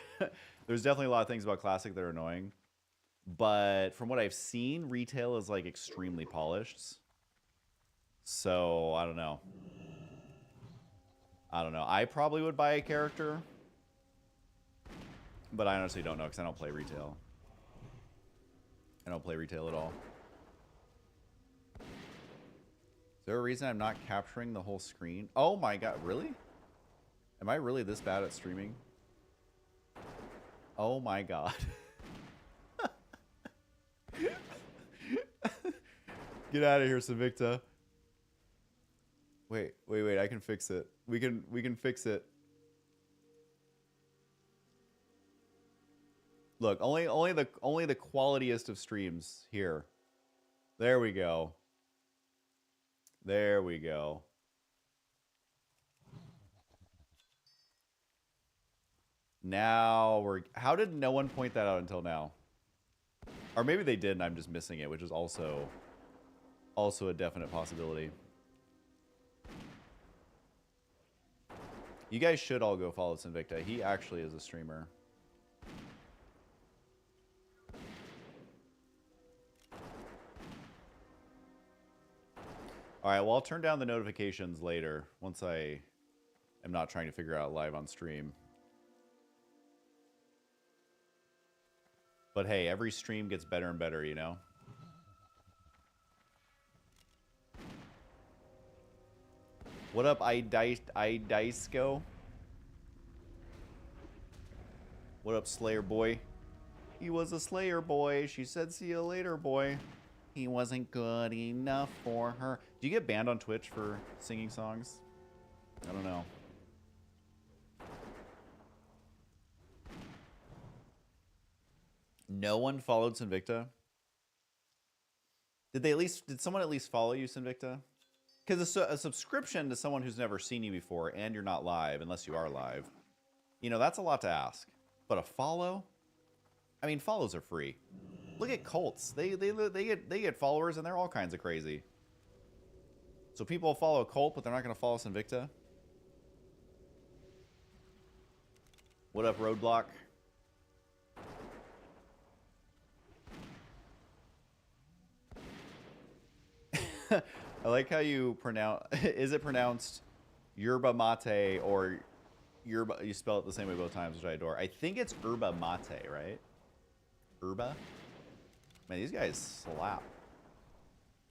There's definitely a lot of things about Classic that are annoying. But from what I've seen, retail is like extremely polished. So I don't know. I probably would buy a character, but I honestly don't know because I don't play retail. I don't play retail at all. Is there a reason I'm not capturing the whole screen? Oh my god, really? Am I really this bad at streaming? Oh my god. Get out of here, Savicta. Wait, I can fix it. We can fix it. Look, only the qualityest of streams here. There we go. There we go. Now we're... How did no one point that out until now? Or maybe they did and I'm just missing it, which is also a definite possibility. You guys should all go follow Sinvicta. He actually is a streamer. Alright, well, I'll turn down the notifications later once I am not trying to figure out live on stream. But hey, every stream gets better and better, you know? What up, Idisco? What up, Slayer boy? He was a Slayer boy. She said, see you later, boy. He wasn't good enough for her. Do you get banned on Twitch for singing songs? I don't know. No one followed Sinvicta? Did someone at least follow you, Sinvicta? Because a subscription to someone who's never seen you before and you're not live, unless you are live, you know, that's a lot to ask. But a follow? I mean, follows are free. Look at cults. They get followers and they're all kinds of crazy. So people follow a cult, but they're not going to follow Sinvicta? What up, Roadblock? I like how you pronounce... Is it pronounced yerba mate or yerba? You spell it the same way both times, which I adore. I think it's yerba mate, right? Yerba? Man, these guys slap.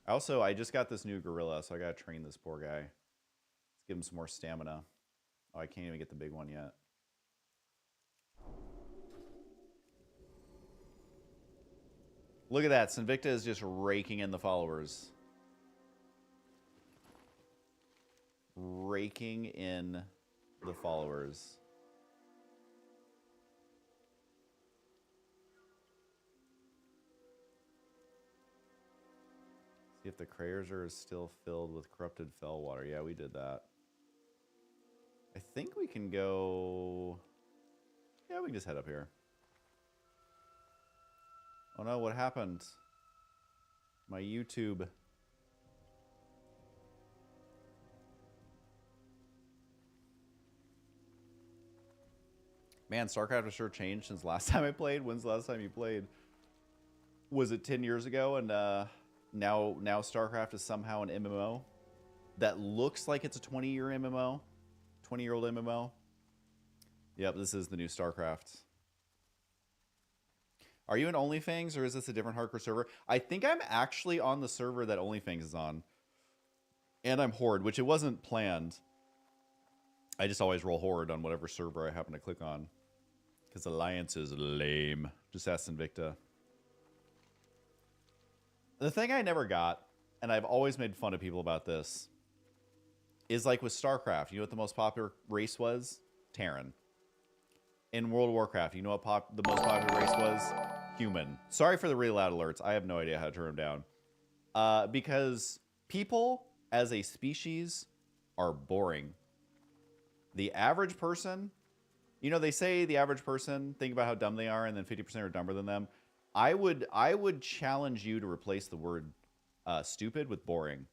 Also, I just got this new gorilla, so I gotta train this poor guy. Let's give him some more stamina. Oh, I can't even get the big one yet. Look at that. Sinvicta is just raking in the followers. Raking in the followers. See if the Crayerser is still filled with corrupted fell water. Yeah, we did that. I think we can go... Yeah, we can just head up here. Oh no, what happened? My YouTube... Man, StarCraft has sure changed since last time I played. When's the last time you played? was it 10 years ago, and now StarCraft is somehow an MMO that looks like it's a 20-year MMO, 20-year-old MMO. Yep, this is the new StarCraft. Are you in OnlyFans, or is this a different hardcore server? I think I'm actually on the server that OnlyFans is on. And I'm Horde, which it wasn't planned. I just always roll Horde on whatever server I happen to click on. Because Alliance is lame. Just ask Invicta. The thing I never got, and I've always made fun of people about this, is like with StarCraft. You know what the most popular race was? Terran. In World of Warcraft, you know what the most popular race was? Human. Sorry for the really loud alerts. I have no idea how to turn them down. Because people, as a species, are boring. The average person, you know, they say the average person, think about how dumb they are, and then 50% are dumber than them. I would challenge you to replace the word stupid with boring.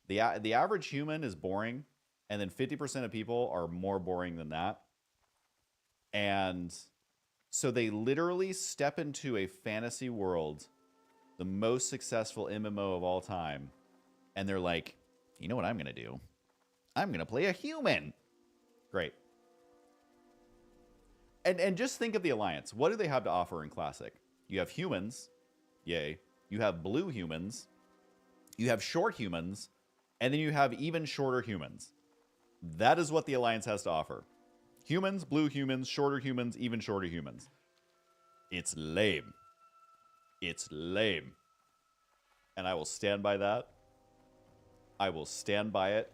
The average human is boring, and then 50% of people are more boring than that. And so they literally step into a fantasy world, the most successful MMO of all time, and they're like, you know what I'm going to do? I'm going to play a human. Great. And just think of the Alliance. What do they have to offer in Classic? You have humans. Yay. You have blue humans. You have short humans. And then you have even shorter humans. That is what the Alliance has to offer. Humans, blue humans, shorter humans, even shorter humans. It's lame. It's lame. And I will stand by that. I will stand by it.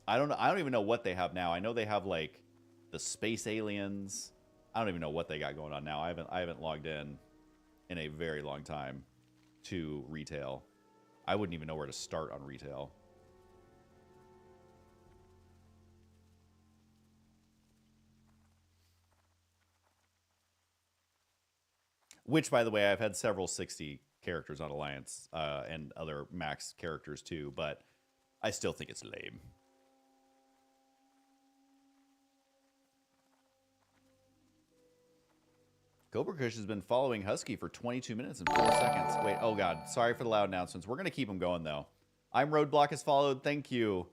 I don't even know what they have now. I know they have like the space aliens. I don't even know what they got going on now. I haven't logged in a very long time to retail. I wouldn't even know where to start on retail. Which, by the way, I've had several 60 characters on Alliance and other max characters too, but I still think it's lame. Cobra Kush has been following Husky for 22 minutes and 4 seconds. Wait, oh God. Sorry for the loud announcements. We're going to keep them going, though. I'm Roadblock has followed. Thank you.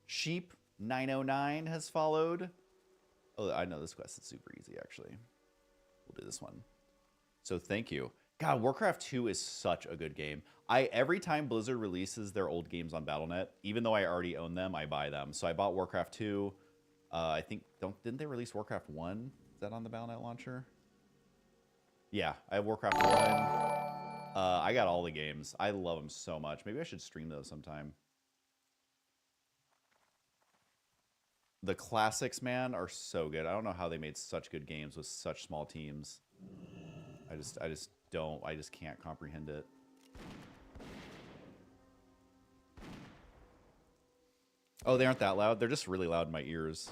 Sheep909 has followed. Oh, I know this quest is super easy, actually. We'll do this one. So thank you. God, Warcraft 2 is such a good game. Every time Blizzard releases their old games on Battle.net, even though I already own them, I buy them. So I bought Warcraft 2. I think, didn't they release Warcraft 1? Is that on the Battle.net launcher? Yeah, I have Warcraft 1. I got all the games. I love them so much. Maybe I should stream those sometime. The classics, man, are so good. I don't know how they made such good games with such small teams. I just can't comprehend it. Oh, they aren't that loud. They're just really loud in my ears.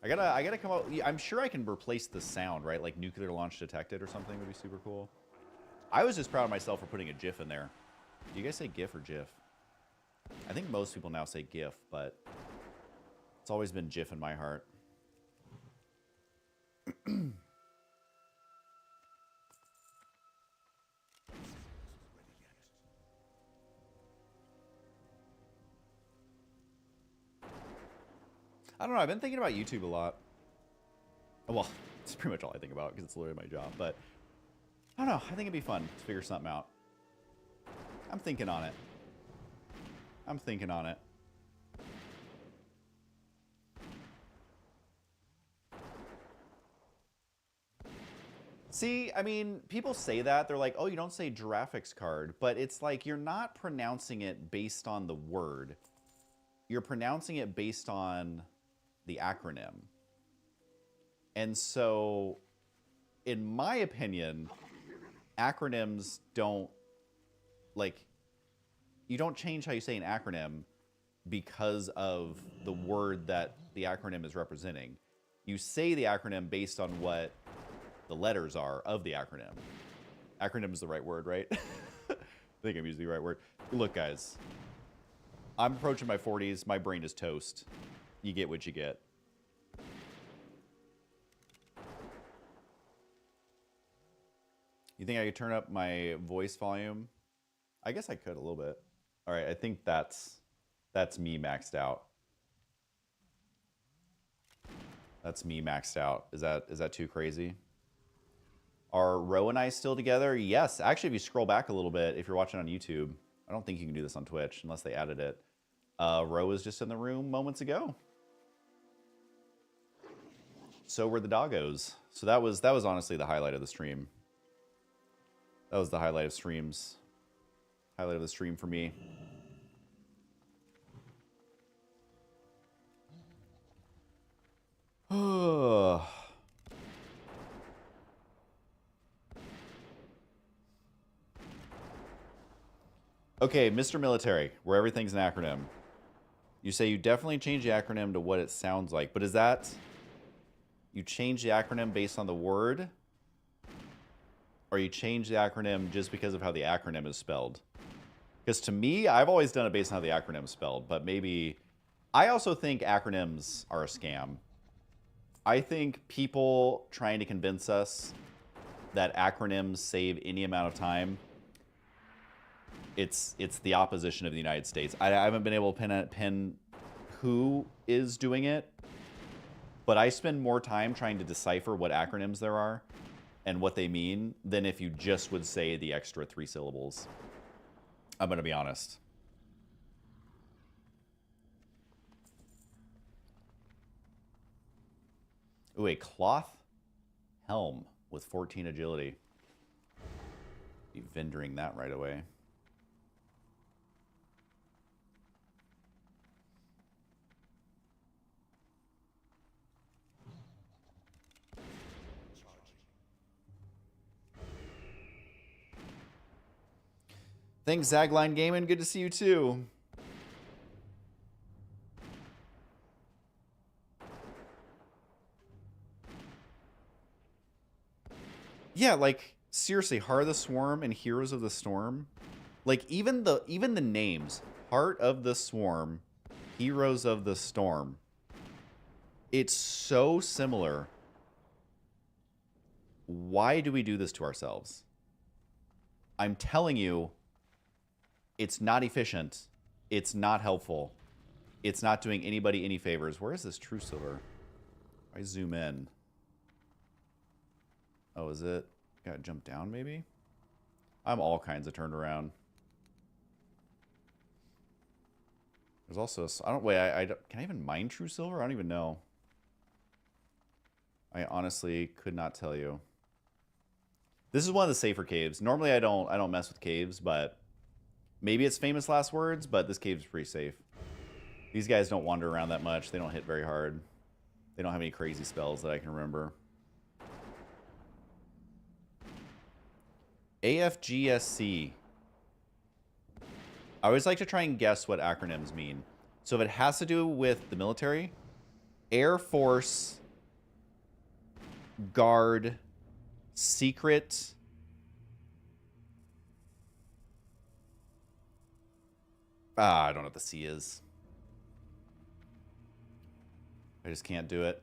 I gotta come out. I'm sure I can replace the sound, right? Like nuclear launch detected or something would be super cool. I was just proud of myself for putting a GIF in there. Do you guys say GIF or GIF? I think most people now say GIF, but it's always been GIF in my heart. I don't know. I've been thinking about YouTube a lot. Well, it's pretty much all I think about because it's literally my job. But I don't know. I think it'd be fun to figure something out. I'm thinking on it. I'm thinking on it. See, I mean, people say that. They're like, oh, you don't say graphics card. But it's like you're not pronouncing it based on the word. You're pronouncing it based on the acronym. And so, in my opinion, acronyms don't, like, you don't change how you say an acronym because of the word that the acronym is representing. You say the acronym based on what the letters are of the acronym. Acronym is the right word, right? I think I'm using the right word. Look, guys, I'm approaching my 40s. My brain is toast. You get what you get. You think I could turn up my voice volume? I guess I could a little bit. All right, I think that's me maxed out. That's me maxed out. Is that too crazy? Are Ro and I still together? Yes. Actually, if you scroll back a little bit, if you're watching on YouTube, I don't think you can do this on Twitch unless they added it. Ro was just in the room moments ago. So were the doggos. So that was honestly the highlight of the stream. That was the highlight of streams. Highlight of the stream for me. Okay, Mr. Military, where everything's an acronym. You say you definitely change the acronym to what it sounds like, but is that you change the acronym based on the word? Or you change the acronym just because of how the acronym is spelled? Because to me, I've always done it based on how the acronym is spelled, but maybe... I also think acronyms are a scam. I think people trying to convince us that acronyms save any amount of time, it's the opposition of the United States. I haven't been able to pin who is doing it, but I spend more time trying to decipher what acronyms there are and what they mean than if you just would say the extra 3 syllables. I'm going to be honest. Ooh, a cloth helm with 14 agility. Be vendoring that right away. Thanks, Zagline Gaming. Good to see you too. Yeah, like seriously, Heart of the Swarm and Heroes of the Storm, like even the names, Heart of the Swarm, Heroes of the Storm. It's so similar. Why do we do this to ourselves? I'm telling you, it's not efficient. It's not helpful. It's not doing anybody any favors. Where is this True Silver? I zoom in. Oh, is it? Gotta jump down, maybe? I'm all kinds of turned around. There's also a... I don't... Wait, I don't, can I even mine True Silver? I don't even know. I honestly could not tell you. This is one of the safer caves. Normally I don't mess with caves, but maybe it's famous last words, but this cave's pretty safe. These guys don't wander around that much. They don't hit very hard. They don't have any crazy spells that I can remember. AFGSC. I always like to try and guess what acronyms mean. So if it has to do with the military, Air Force, Guard, Secret, I don't know what the C is. I just can't do it.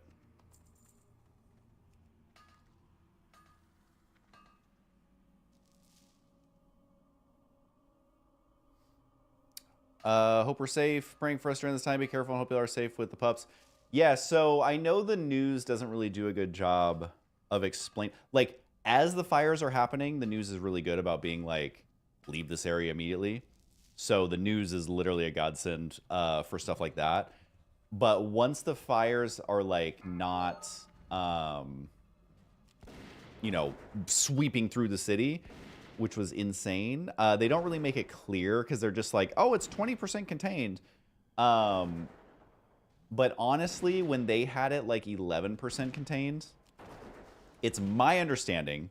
Hope we're safe. Praying for us during this time. Be careful and hope you are safe with the pups. Yeah, so I know the news doesn't really do a good job of explaining. Like, as the fires are happening, the news is really good about being like, leave this area immediately. So the news is literally a godsend for stuff like that. But once the fires are like not, you know, sweeping through the city, which was insane, they don't really make it clear because they're just like, oh, it's 20% contained. But honestly, when they had it like 11% contained, it's my understanding,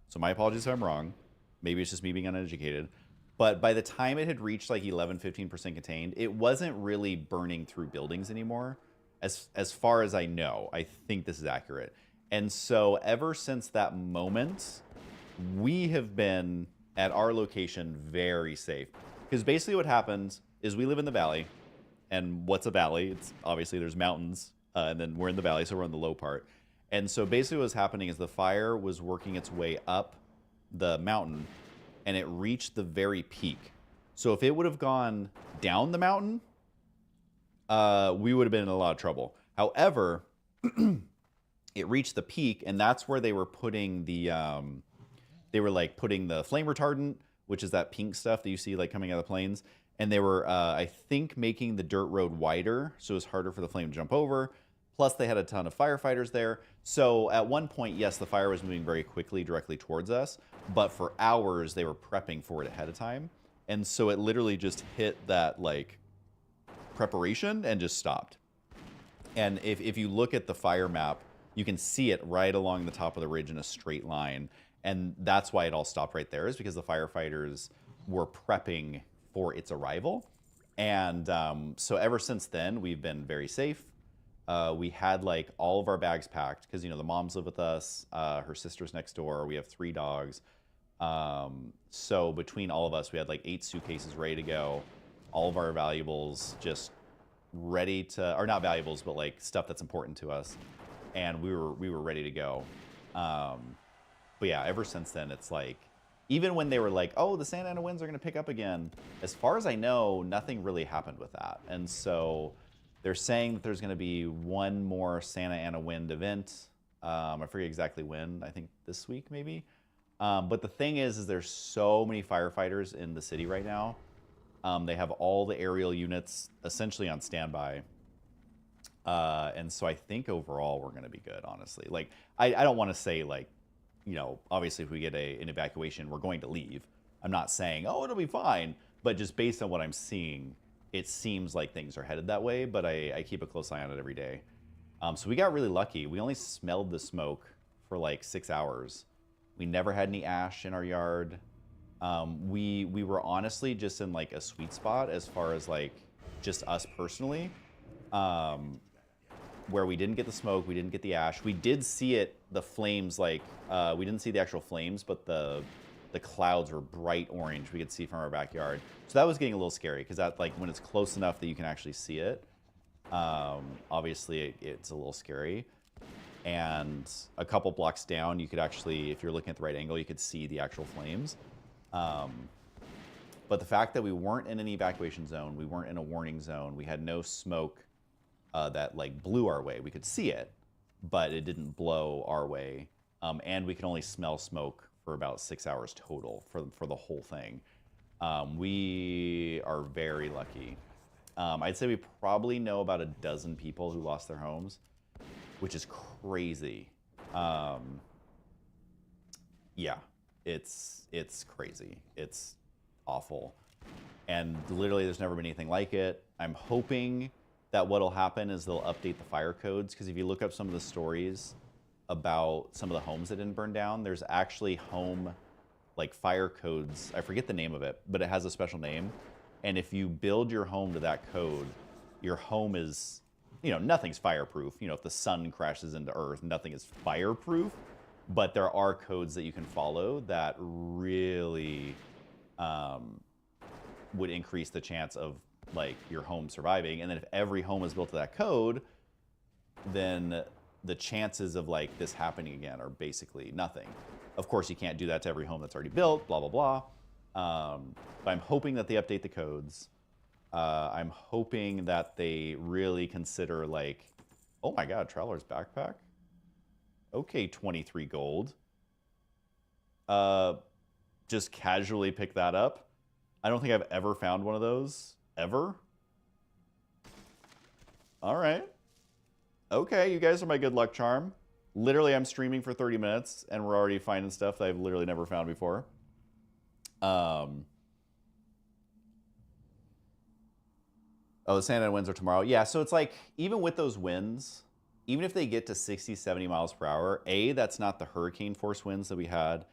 so my apologies if I'm wrong, maybe it's just me being uneducated, but by the time it had reached like 11-15% contained, it wasn't really burning through buildings anymore. As far as I know, I think this is accurate. And so ever since that moment, we have been at our location very safe. Because basically what happens is we live in the valley. And what's a valley? It's obviously there's mountains, and then we're in the valley, so we're in the low part. And so basically what's happening is the fire was working its way up the mountain, and it reached the very peak. So if it would have gone down the mountain, we would have been in a lot of trouble. However, it reached the peak, and that's where they were putting the putting the flame retardant, which is that pink stuff that you see like coming out of the planes. And they were, I think, making the dirt road wider, so it was harder for the flame to jump over. Plus, they had a ton of firefighters there. So at one point, yes, the fire was moving very quickly directly towards us, but for hours, they were prepping for it ahead of time. And so it literally just hit that, like, preparation and just stopped. And if you look at the fire map, you can see it right along the top of the ridge in a straight line. And that's why it all stopped right there, is because the firefighters were prepping for its arrival. And so ever since then, we've been very safe. We had like all of our bags packed because, you know, the moms live with us, her sister's next door. We have 3 dogs. So between all of us, we had like 8 suitcases ready to go. All of our valuables just ready to, or not valuables, but like stuff that's important to us. And we were ready to go. But yeah, ever since then, it's like, even when they were like, oh, the Santa Ana winds are going to pick up again, as far as I know, nothing really happened with that. And so they're saying that there's going to be one more Santa Ana wind event. I forget exactly when. I think this week, maybe. But the thing is there's so many firefighters in the city right now. They have all the aerial units essentially on standby. And so I think overall we're going to be good, honestly. Like, I don't want to say, like, you know, obviously if we get an evacuation, we're going to leave. I'm not saying, oh, it'll be fine. But just based on what I'm seeing, it seems like things are headed that way. But I keep a close eye on it every day. So we got really lucky. We only smelled the smoke for like 6 hours. We never had any ash in our yard. We were honestly just in like a sweet spot as far as like just us personally. Where we didn't get the smoke, we didn't get the ash. We did see it, the flames, like, we didn't see the actual flames, but the clouds were bright orange we could see from our backyard. So that was getting a little scary, because that, like, when it's close enough that you can actually see it, obviously it's a little scary. And a couple blocks down, you could actually, if you're looking at the right angle, you could see the actual flames. But the fact that we weren't in an evacuation zone, we weren't in a warning zone, we had no smoke that like blew our way. We could see it, but it didn't blow our way. And we could only smell smoke for about 6 hours total for the whole thing. We are very lucky. I'd say we probably know about a dozen people who lost their homes, which is crazy. Yeah, it's crazy. It's awful. And literally there's never been anything like it. I'm hoping that what'll happen is they'll update the fire codes, because if you look up some of the stories about some of the homes that didn't burn down, there's actually home like fire codes. I forget the name of it, but it has a special name. And if you build your home to that code, your home is, you know, nothing's fireproof. You know, if the sun crashes into earth, nothing is fireproof, but there are codes that you can follow that really would increase the chance of like your home surviving. And then if every home is built to that code, then the chances of like this happening again are basically nothing. Of course, you can't do that to every home that's already built, blah, blah, blah. But I'm hoping that they update the codes. I'm hoping that they really consider like, oh my God, Traveler's Backpack. Okay, 23 gold. Just casually pick that up. I don't think I've ever found one of those. Ever? All right. Okay, you guys are my good luck charm. Literally, I'm streaming for 30 minutes, and we're already finding stuff that I've literally never found before. Oh, the Santa Ana winds are tomorrow. Yeah, so it's like, even with those winds, even if they get to 60, 70 miles per hour, A, that's not the hurricane force winds that we had.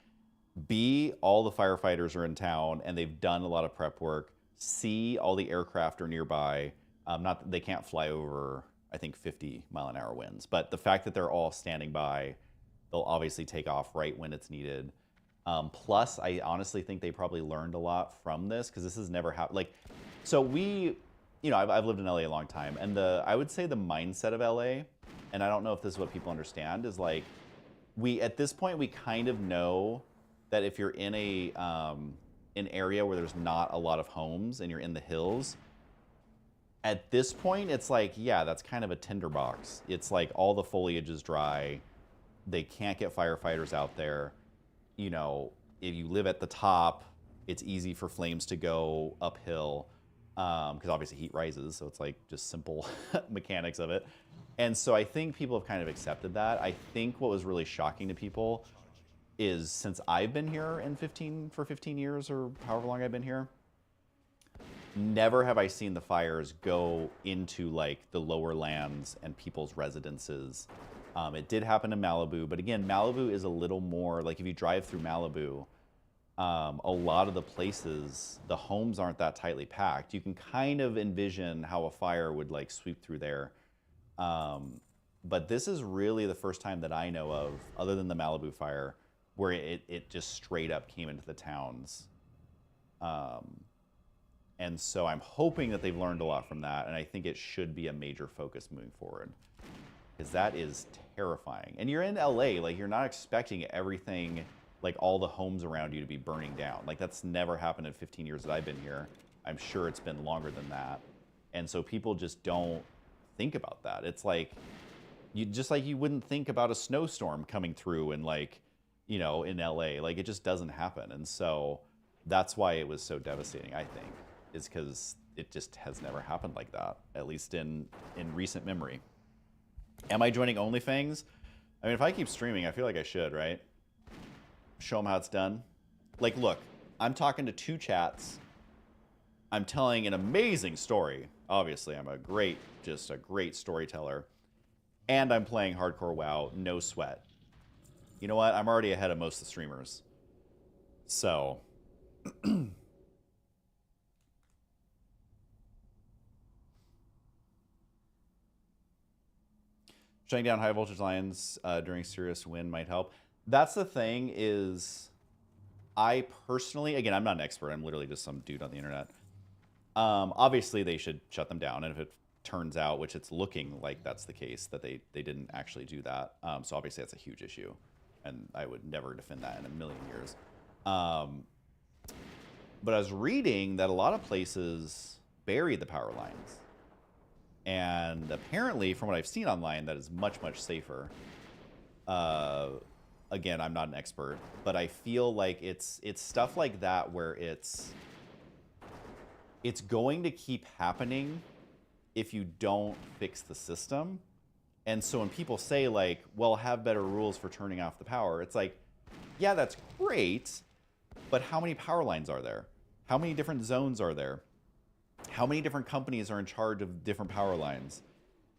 B, all the firefighters are in town, and they've done a lot of prep work. C, all the aircraft are nearby. Not they can't fly over, I think, 50-mile-an-hour winds. But the fact that they're all standing by, they'll obviously take off right when it's needed. Plus, I honestly think they probably learned a lot from this, because this has never happened. Like, so we, you know, I've lived in LA a long time, and I would say the mindset of LA, and I don't know if this is what people understand, is like, at this point, we kind of know that if you're in an area where there's not a lot of homes and you're in the hills, at this point, it's like, yeah, that's kind of a tinderbox. It's like all the foliage is dry. They can't get firefighters out there. You know, if you live at the top, it's easy for flames to go uphill because obviously heat rises. So it's like just simple mechanics of it. And so I think people have kind of accepted that. I think what was really shocking to people is since I've been here for 15 years or however long I've been here, never have I seen the fires go into like the lower lands and people's residences. It did happen in Malibu, but again, Malibu is a little more like if you drive through Malibu, a lot of the places, the homes aren't that tightly packed. You can kind of envision how a fire would like sweep through there. But this is really the first time that I know of, other than the Malibu fire, where it just straight up came into the towns. And so I'm hoping that they've learned a lot from that, and I think it should be a major focus moving forward. Because that is terrifying. And you're in LA, like you're not expecting everything, like all the homes around you to be burning down. Like that's never happened in 15 years that I've been here. I'm sure it's been longer than that. And so people just don't think about that. It's like, you wouldn't think about a snowstorm coming through and like, you know, in LA, like it just doesn't happen. And so that's why it was so devastating, I think, is because it just has never happened like that, at least in recent memory. Am I joining OnlyFans? I mean, if I keep streaming, I feel like I should, right? Show them how it's done. Like, look, I'm talking to 2 chats. I'm telling an amazing story. Obviously, I'm just a great storyteller. And I'm playing hardcore WoW, no sweat. You know what? I'm already ahead of most of the streamers. So, shutting down high voltage lines during serious wind might help. That's the thing is, I personally, again, I'm not an expert. I'm literally just some dude on the internet. Obviously, they should shut them down. And if it turns out, which it's looking like that's the case, that they didn't actually do that. So obviously, that's a huge issue. And I would never defend that in a million years. But I was reading that a lot of places bury the power lines. And apparently, from what I've seen online, that is much, much safer. Again, I'm not an expert, but I feel like it's stuff like that where it's going to keep happening if you don't fix the system. And so when people say like, well, have better rules for turning off the power, it's like, yeah, that's great, but how many power lines are there? How many different zones are there? How many different companies are in charge of different power lines?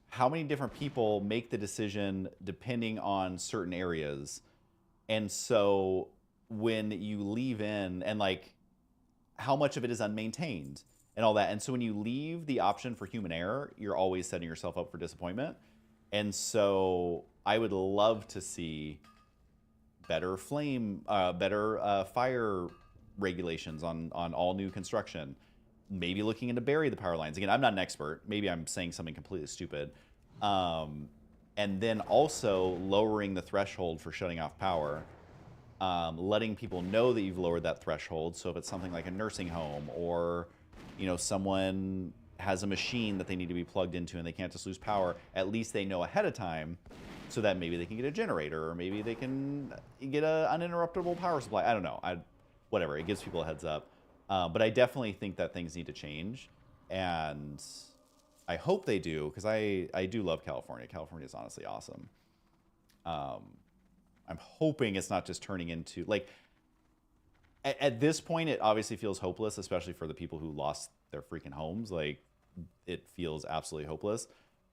How many different people make the decision depending on certain areas? And so when you leave in, and like how much of it is unmaintained and all that. And so when you leave the option for human error, you're always setting yourself up for disappointment. And so I would love to see better fire regulations on all new construction. Maybe looking into bury the power lines. Again, I'm not an expert. Maybe I'm saying something completely stupid. And then also lowering the threshold for shutting off power. Letting people know that you've lowered that threshold. So if it's something like a nursing home, or you know, someone has a machine that they need to be plugged into and they can't just lose power, at least they know ahead of time, so that maybe they can get a generator, or maybe they can get an uninterruptible power supply. I don't know. Whatever. It gives people a heads up. But I definitely think that things need to change, and I hope they do, because I do love California. California is honestly awesome. I'm hoping it's not just turning into, like, at this point, it obviously feels hopeless, especially for the people who lost their freaking homes. Like, it feels absolutely hopeless.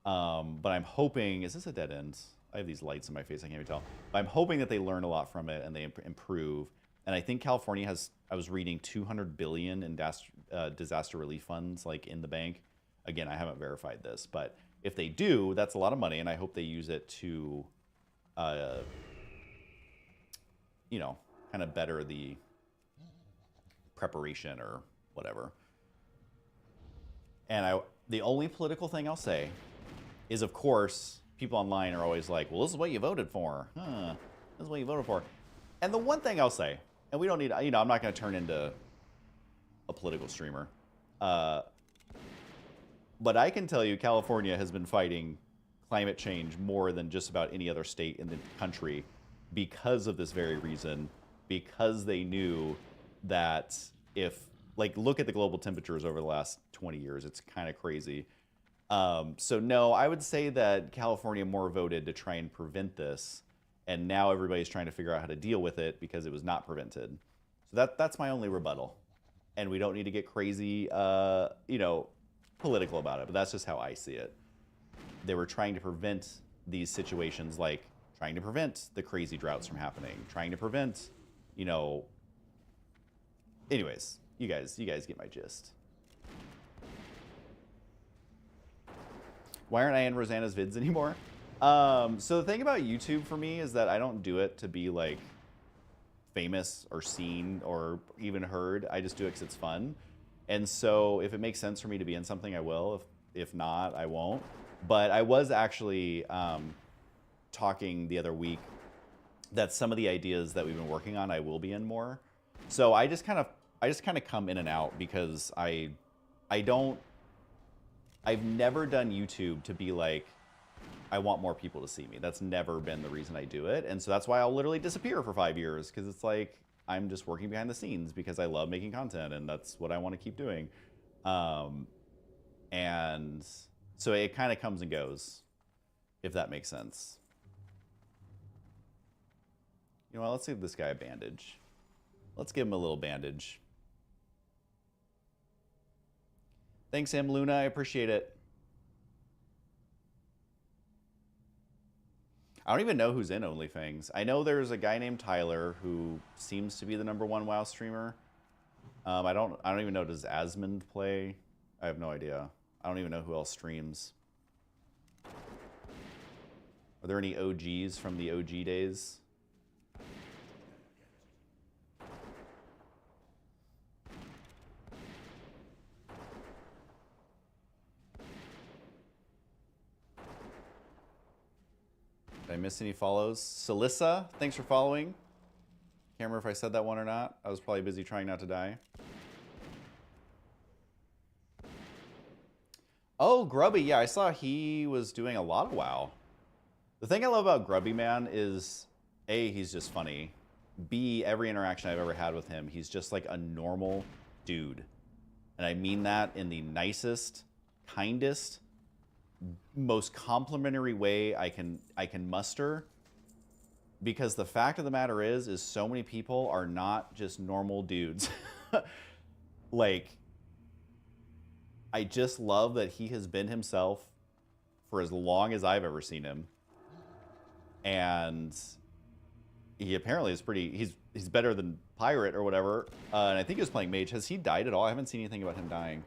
But I'm hoping, is this a dead end? I have these lights in my face, I can't even tell. But I'm hoping that they learn a lot from it and they improve. And I think California has, I was reading $200 billion in disaster relief funds, like, in the bank. Again, I haven't verified this, but if they do, that's a lot of money, and I hope they use it to, you know, kind of better the preparation or whatever. And the only political thing I'll say is, of course, people online are always like, well, this is what you voted for. This is what you voted for. And the one thing I'll say, and we don't need, I'm not going to turn into a political streamer. But I can tell you California has been fighting climate change more than just about any other state in the country because of this very reason, because they knew that if, like, look at the global temperatures over the last 20 years, it's kind of crazy. So no, I would say that California more voted to try and prevent this, and now everybody's trying to figure out how to deal with it because it was not prevented. So that's my only rebuttal. And we don't need to get crazy, political about it, but that's just how I see it. They were trying to prevent these situations, like trying to prevent the crazy droughts from happening, trying to prevent, anyways, you guys get my gist. Why aren't I in Rosanna's vids anymore? So the thing about YouTube for me is that I don't do it to be like famous or seen or even heard. I just do it because it's fun. And so if it makes sense for me to be in something, I will. If not, I won't. But I was actually talking the other week that some of the ideas that we've been working on, I will be in more. So I just kind of come in and out because I've never done YouTube to be like, I want more people to see me. That's never been the reason I do it. And so that's why I'll literally disappear for 5 years, because it's like, I'm just working behind the scenes because I love making content and that's what I want to keep doing. And so it kind of comes and goes, if that makes sense. You know what, let's give this guy a bandage. Let's give him a little bandage. Thanks, M. Luna, I appreciate it. I don't even know who's in OnlyFans. I know there's a guy named Tyler who seems to be the #1 WoW streamer. I don't even know, does Asmund play? I have no idea. I don't even know who else streams. Are there any OGs from the OG days? Did I miss any follows? Celissa, thanks for following. Can't remember if I said that one or not. I was probably busy trying not to die. Oh, Grubby. Yeah, I saw he was doing a lot of WoW. The thing I love about Grubby, man, is A, he's just funny. B, every interaction I've ever had with him, he's just like a normal dude. And I mean that in the nicest, kindest, most complimentary way I can muster, because the fact of the matter is so many people are not just normal dudes. Like, I just love that he has been himself for as long as I've ever seen him, and he apparently is pretty. He's better than Pirate or whatever, and I think he was playing Mage. Has he died at all? I haven't seen anything about him dying.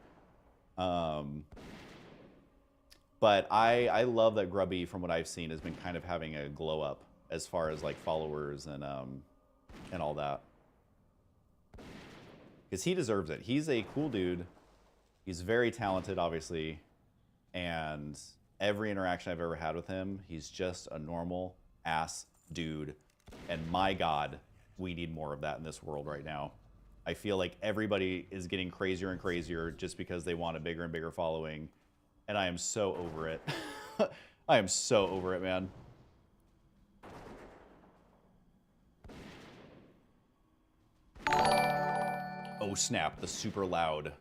But I love that Grubby, from what I've seen, has been kind of having a glow up as far as like followers and all that. Because he deserves it. He's a cool dude. He's very talented, obviously. And every interaction I've ever had with him, he's just a normal ass dude. And my God, we need more of that in this world right now. I feel like everybody is getting crazier and crazier just because they want a bigger and bigger following. And I am so over it. I am so over it, man. Oh snap, the super loud.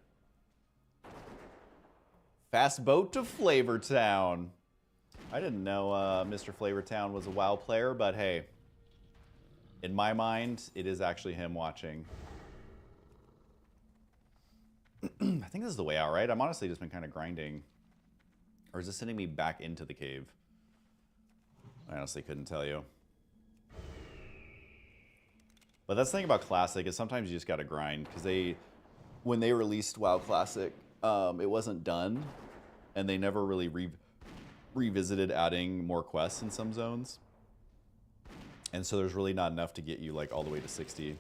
Fast boat to Flavortown. I didn't know Mr. Flavortown was a WoW player, but hey, in my mind, it is actually him watching. I think this is the way out, right? I'm honestly just been kind of grinding. Or is this sending me back into the cave? I honestly couldn't tell you. But that's the thing about Classic, is sometimes you just gotta grind, because when they released WoW Classic, it wasn't done, and they never really revisited adding more quests in some zones. And so there's really not enough to get you like all the way to 60.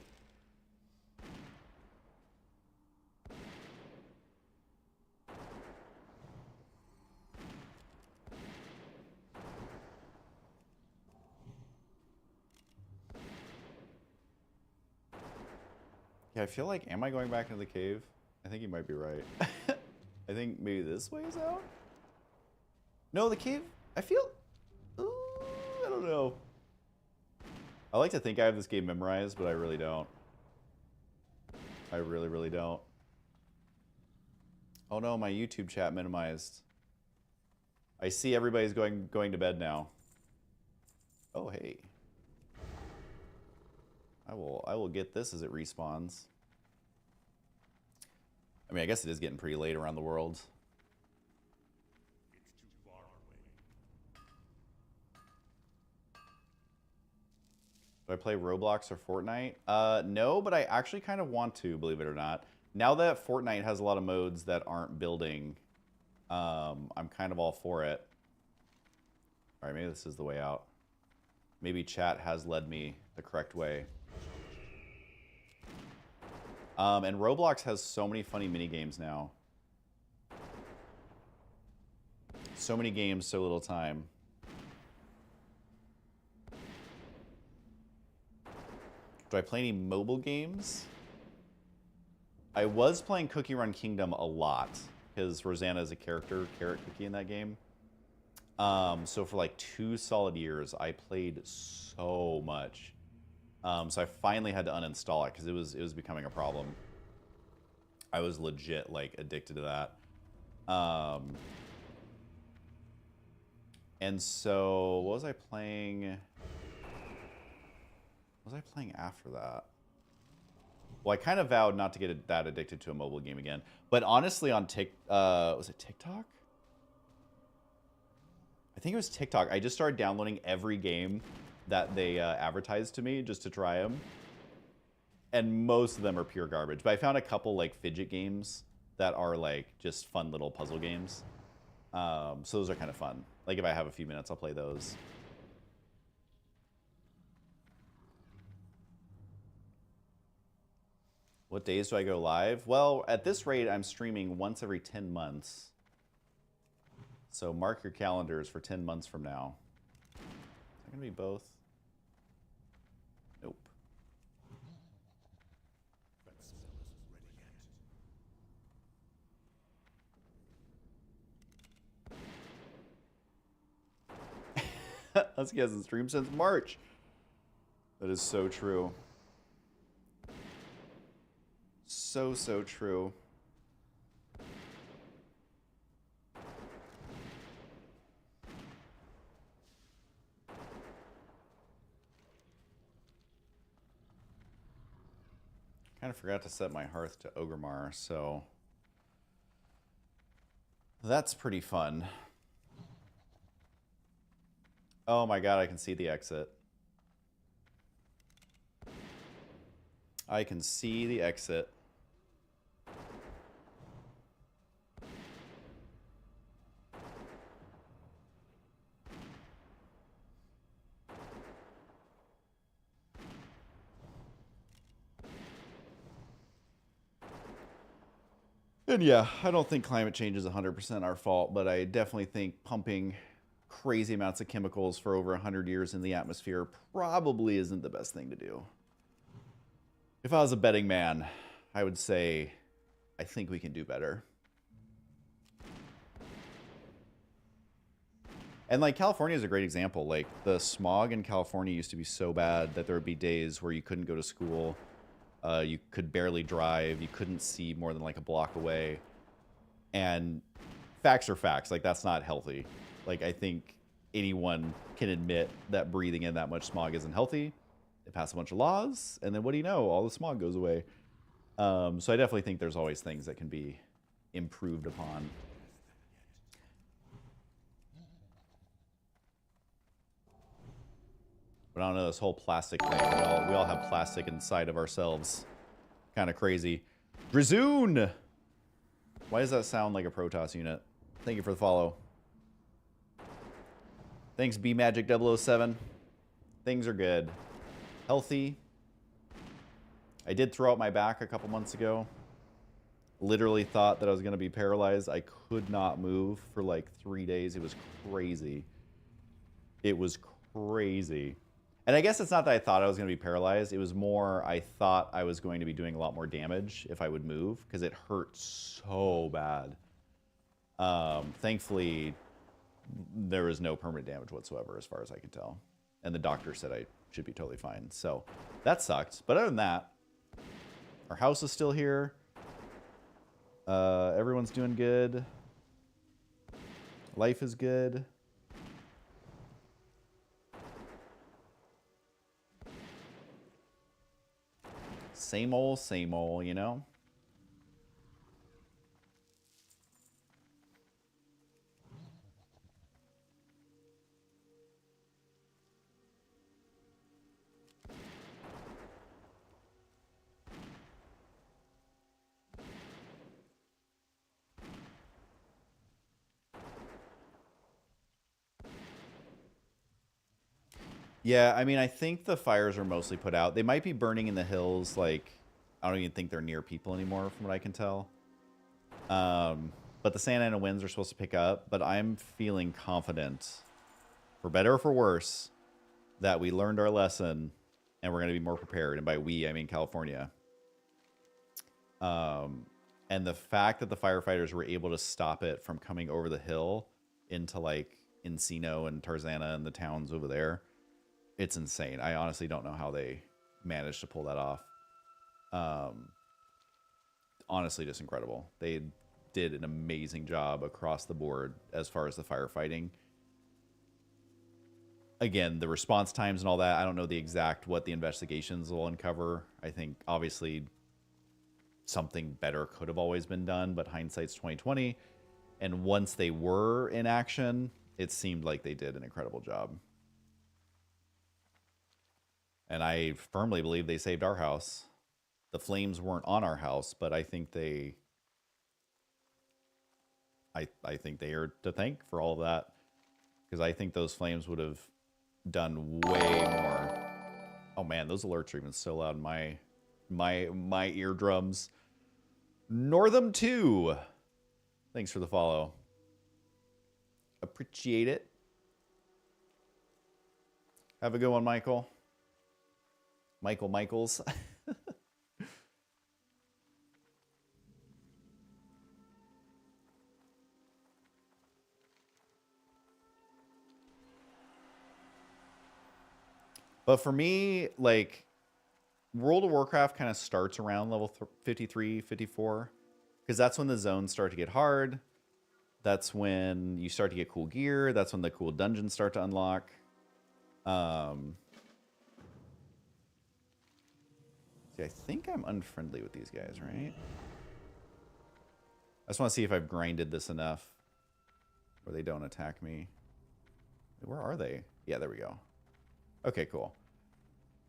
Yeah, I feel like, am I going back into the cave? I think you might be right. I think maybe this way is out? No, the cave, I feel, ooh, I don't know. I like to think I have this game memorized, but I really don't. I really, really don't. Oh no, my YouTube chat minimized. I see everybody's going to bed now. Oh hey. I will get this as it respawns. I mean, I guess it is getting pretty late around the world. Do I play Roblox or Fortnite? No, but I actually kind of want to, believe it or not. Now that Fortnite has a lot of modes that aren't building, I'm kind of all for it. All right, maybe this is the way out. Maybe chat has led me the correct way. And Roblox has so many funny mini games now. So many games, so little time. Do I play any mobile games? I was playing Cookie Run Kingdom a lot because Rosanna is a character, Carrot Cookie in that game. So for like 2 solid years, I played so much. So I finally had to uninstall it because it was becoming a problem. I was legit like addicted to that. And so what was I playing? What was I playing after that? Well, I kind of vowed not to get that addicted to a mobile game again. But honestly, on was it TikTok? I think it was TikTok. I just started downloading every game that they advertised to me just to try them. And most of them are pure garbage. But I found a couple like fidget games that are like just fun little puzzle games. So those are kind of fun. Like if I have a few minutes, I'll play those. What days do I go live? Well, at this rate, I'm streaming once every 10 months. So mark your calendars for 10 months from now. Is that going to be both? Nope. Husky hasn't streamed since March. That is so true. So true. Kind of forgot to set my hearth to Ogremar, so that's pretty fun. Oh my god, I can see the exit. I can see the exit. And yeah, I don't think climate change is 100% our fault, but I definitely think pumping crazy amounts of chemicals for over 100 years in the atmosphere probably isn't the best thing to do. If I was a betting man, I would say I think we can do better. And like California is a great example. Like the smog in California used to be so bad that there would be days where you couldn't go to school. You could barely drive. You couldn't see more than like a block away. And facts are facts. Like that's not healthy. Like I think anyone can admit that breathing in that much smog isn't healthy. They pass a bunch of laws, and then what do you know? All the smog goes away. So I definitely think there's always things that can be improved upon. But I don't know, this whole plastic thing. We all have plastic inside of ourselves. Kind of crazy. Drazoon! Why does that sound like a Protoss unit? Thank you for the follow. Thanks, BMagic007. Things are good. Healthy. I did throw out my back a couple months ago. Literally thought that I was going to be paralyzed. I could not move for like 3 days. It was crazy. It was crazy. And I guess it's not that I thought I was going to be paralyzed. It was more I thought I was going to be doing a lot more damage if I would move because it hurt so bad. Thankfully, there was no permanent damage whatsoever as far as I could tell. And the doctor said I should be totally fine. So that sucked. But other than that, our house is still here. Everyone's doing good. Life is good. Same old, you know? Yeah, I mean, I think the fires are mostly put out. They might be burning in the hills, like, I don't even think they're near people anymore, from what I can tell. But the Santa Ana winds are supposed to pick up, but I'm feeling confident, for better or for worse, that we learned our lesson, and we're going to be more prepared. And by we, I mean California. And the fact that the firefighters were able to stop it from coming over the hill into, like, Encino and Tarzana and the towns over there, it's insane. I honestly don't know how they managed to pull that off. Honestly, just incredible. They did an amazing job across the board as far as the firefighting. Again, the response times and all that, I don't know the exact what the investigations will uncover. I think obviously something better could have always been done, but hindsight's 2020. And once they were in action, it seemed like they did an incredible job. And I firmly believe they saved our house. The flames weren't on our house, but I think they... I think they are to thank for all of that. Because I think those flames would have done way more. Oh man, those alerts are even so loud in my eardrums. Northam 2. Thanks for the follow. Appreciate it. Have a good one, Michael. Michaels. But for me, like, World of Warcraft kind of starts around level 53, 54. Because that's when the zones start to get hard. That's when you start to get cool gear. That's when the cool dungeons start to unlock. See, I think I'm unfriendly with these guys, right? I just want to see if I've grinded this enough where they don't attack me. Where are they? Yeah, there we go. Okay, cool.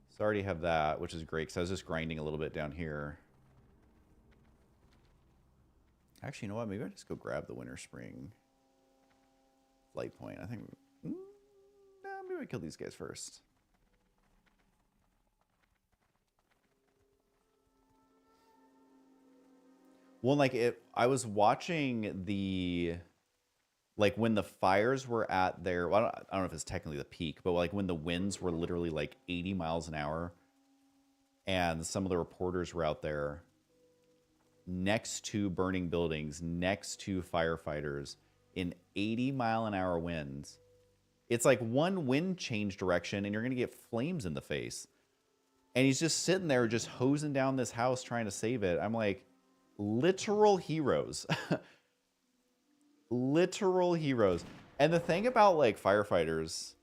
So I already have that, which is great because I was just grinding a little bit down here. Actually, you know what? Maybe I just go grab the Winter Spring flight point. I think... no, maybe I kill these guys first. Well, like, I was watching the... Like, when the fires were at their... Well, I don't know if it's technically the peak, but, like, when the winds were literally, like, 80 miles an hour, and some of the reporters were out there next to burning buildings, next to firefighters, in 80-mile-an-hour winds. It's like one wind change direction, and you're going to get flames in the face. And he's just sitting there just hosing down this house trying to save it. I'm like, literal heroes. Literal heroes. And the thing about, like, firefighters,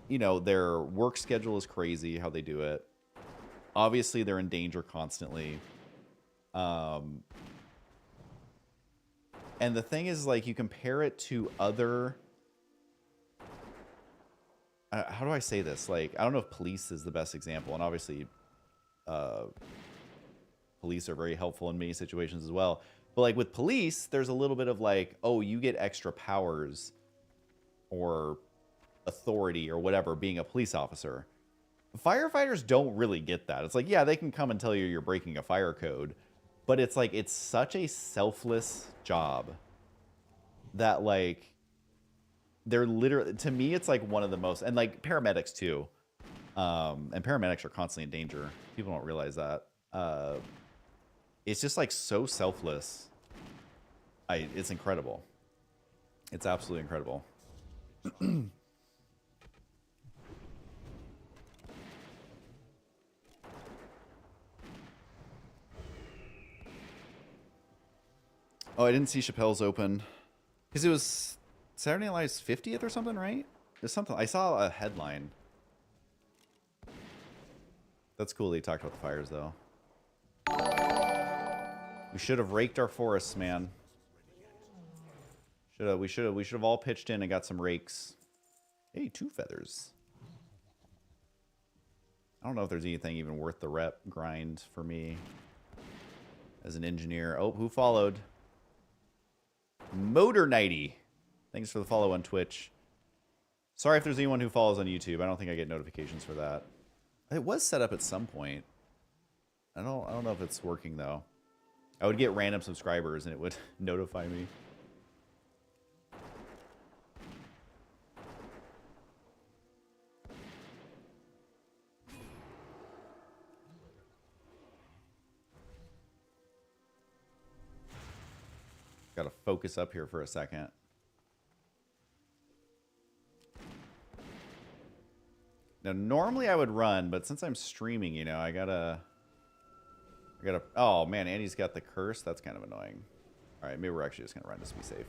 you know, their work schedule is crazy, how they do it. Obviously, they're in danger constantly. And the thing is, like, you compare it to other... how do I say this? Like, I don't know if police is the best example. And obviously, police are very helpful in many situations as well. But, like, with police, there's a little bit of, like, oh, you get extra powers or authority or whatever being a police officer. Firefighters don't really get that. It's like, yeah, they can come and tell you you're breaking a fire code. But it's like, it's such a selfless job that, like, they're literally, to me, it's like one of the most, and like paramedics too. And paramedics are constantly in danger. People don't realize that. It's just like so selfless. It's incredible. It's absolutely incredible. Oh, I didn't see Chappelle's open. Because it was Saturday Night Live's 50th or something, right? There's something. I saw a headline. That's cool that he talked about the fires, though. We should have raked our forests, man. We should have all pitched in and got some rakes. Hey, 2 feathers. I don't know if there's anything even worth the rep grind for me as an engineer. Oh, who followed? Motor 90. Thanks for the follow on Twitch. Sorry if there's anyone who follows on YouTube. I don't think I get notifications for that. It was set up at some point. I don't know if it's working though. I would get random subscribers and it would notify me. Got to focus up here for a second. Now, normally I would run, but since I'm streaming, you know, I gotta... Oh, man, Andy's got the curse. That's kind of annoying. All right, maybe we're actually just going to run just to be safe.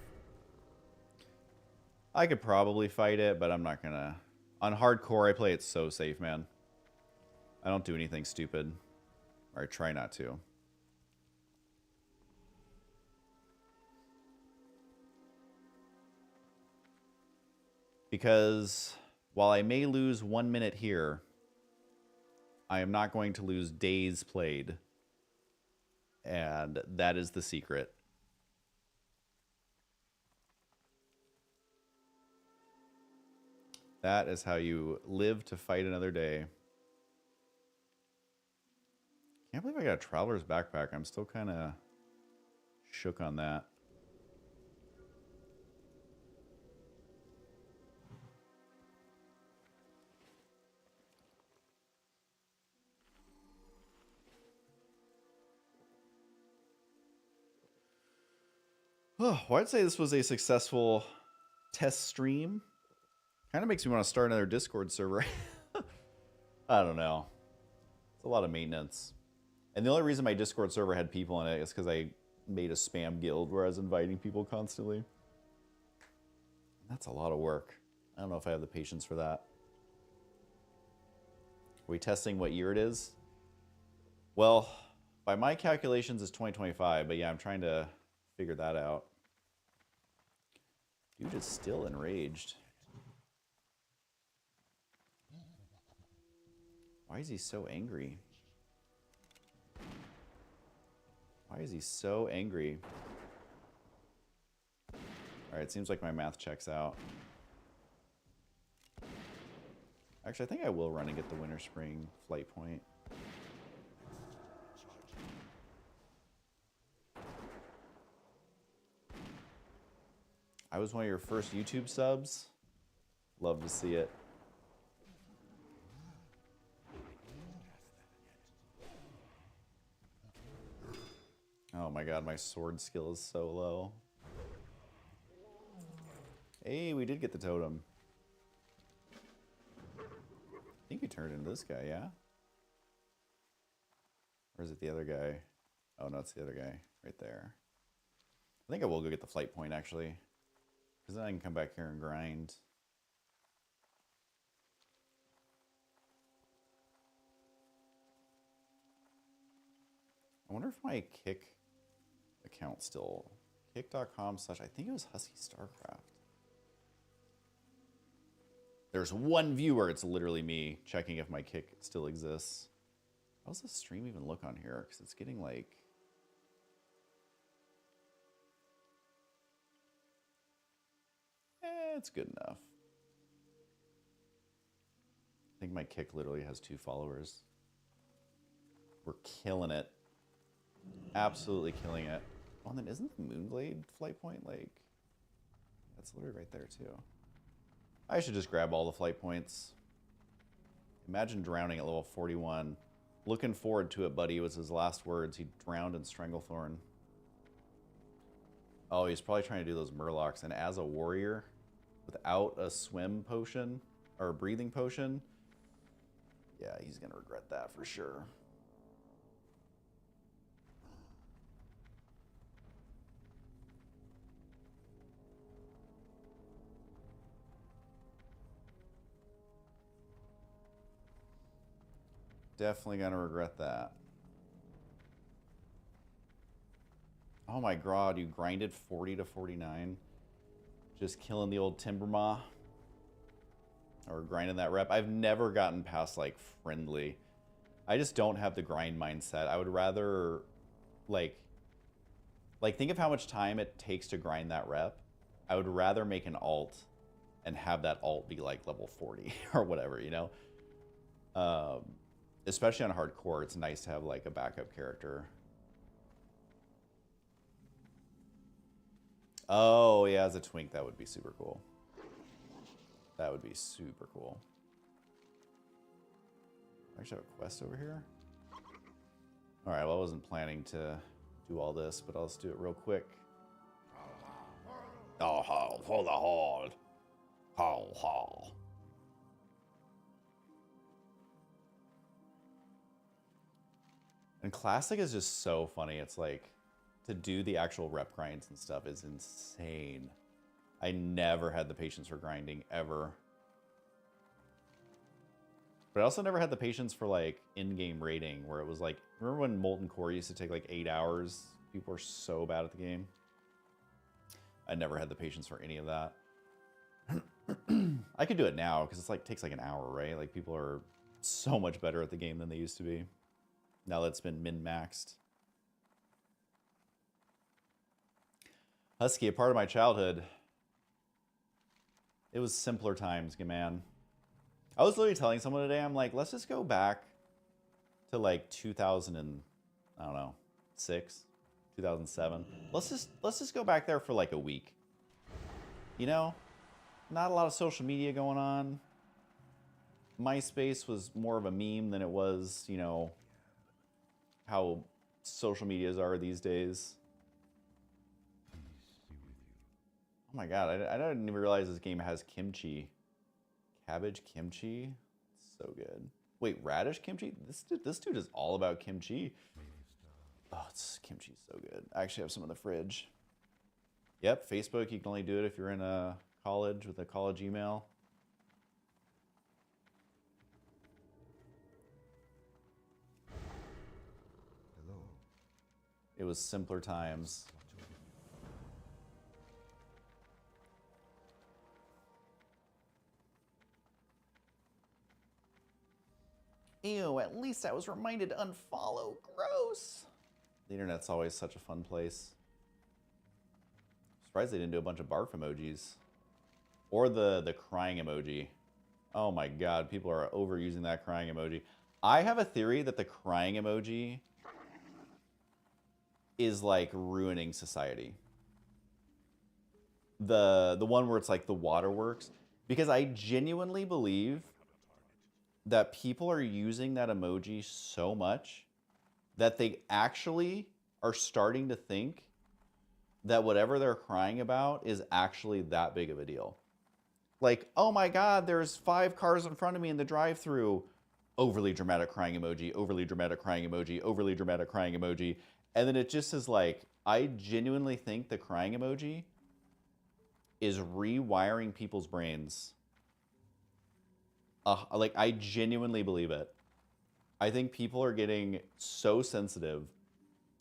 I could probably fight it, but I'm not going to... On hardcore, I play it so safe, man. I don't do anything stupid. Or I try not to. Because while I may lose 1 minute here, I am not going to lose days played. And that is the secret. That is how you live to fight another day. Can't believe I got a traveler's backpack. I'm still kind of shook on that. Oh, well, I'd say this was a successful test stream. Kind of makes me want to start another Discord server. I don't know. It's a lot of maintenance. And the only reason my Discord server had people in it is because I made a spam guild where I was inviting people constantly. That's a lot of work. I don't know if I have the patience for that. Are we testing what year it is? Well, by my calculations, it's 2025. But yeah, I'm trying to figure that out. Dude is still enraged. Why is he so angry? Why is he so angry? Alright, seems like my math checks out. Actually, I think I will run and get the Winter Spring flight point. I was one of your first YouTube subs. Love to see it. Oh my god, my sword skill is so low. Hey, we did get the totem. I think we turned into this guy, yeah? Or is it the other guy? Oh no, it's the other guy right there. I think I will go get the flight point actually. Because then I can come back here and grind. I wonder if my Kick account still... Kick.com/ I think it was HuskyStarcraft. There's one viewer, it's literally me checking if my Kick still exists. How's the stream even look on here? Because it's getting like... it's good enough. I think my Kick literally has 2 followers. We're killing it. Absolutely killing it. Oh, and then isn't the Moonglade flight point like... That's literally right there too. I should just grab all the flight points. Imagine drowning at level 41. Looking forward to it, buddy, was his last words. He drowned in Stranglethorn. Oh, he's probably trying to do those murlocs. And as a warrior, without a swim potion, or a breathing potion, yeah, he's going to regret that for sure. Definitely going to regret that. Oh my god, you grinded 40 to 49. Just killing the old Timbermaw. Or grinding that rep. I've never gotten past, like, friendly. I just don't have the grind mindset. I would rather, like, think of how much time it takes to grind that rep. I would rather make an alt and have that alt be, like, level 40 or whatever, you know? Especially on hardcore, it's nice to have, like, a backup character. Oh, yeah, as a twink, that would be super cool. That would be super cool. I actually have a quest over here. Alright, well, I wasn't planning to do all this, but I'll just do it real quick. Oh, for the horde. Ho. And Classic is just so funny. It's like, to do the actual rep grinds and stuff is insane. I never had the patience for grinding, ever. But I also never had the patience for, like, in-game raiding, where it was like, remember when Molten Core used to take, like, 8 hours? People were so bad at the game. I never had the patience for any of that. I could do it now, because it's like, takes like an hour, right? Like, people are so much better at the game than they used to be. Now that it's been min-maxed. Husky, a part of my childhood. It was simpler times, man. I was literally telling someone today, I'm like, let's just go back to like 2000 and, I don't know, 6, 2007. Let's just go back there for like a week. You know, not a lot of social media going on. MySpace was more of a meme than it was, you know, how social medias are these days. Oh my god, I didn't even realize this game has kimchi. Cabbage kimchi? So good. Wait, radish kimchi? This dude is all about kimchi. Oh, kimchi's so good. I actually have some in the fridge. Yep, Facebook, you can only do it if you're in a college with a college email. Hello. It was simpler times. Ew, at least I was reminded to unfollow. Gross. The internet's always such a fun place. Surprised they didn't do a bunch of barf emojis. Or the crying emoji. Oh my god, people are overusing that crying emoji. I have a theory that the crying emoji is like ruining society. The one where it's like the waterworks. Because I genuinely believe that people are using that emoji so much that they actually are starting to think that whatever they're crying about is actually that big of a deal. Like, oh my god, there's 5 cars in front of me in the drive-thru. Overly dramatic crying emoji, overly dramatic crying emoji, overly dramatic crying emoji. And then it just is like, I genuinely think the crying emoji is rewiring people's brains. Like, I genuinely believe it. I think people are getting so sensitive,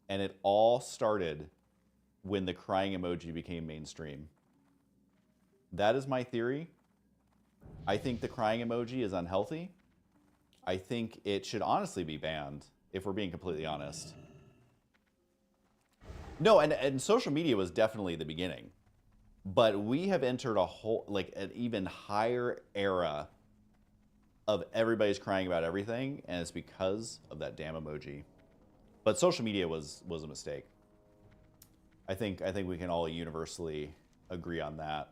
and it all started when the crying emoji became mainstream. That is my theory. I think the crying emoji is unhealthy. I think it should honestly be banned, if we're being completely honest. No, and social media was definitely the beginning. But we have entered a whole, like, an even higher era of everybody's crying about everything, and it's because of that damn emoji. But social media was a mistake. I think we can all universally agree on that.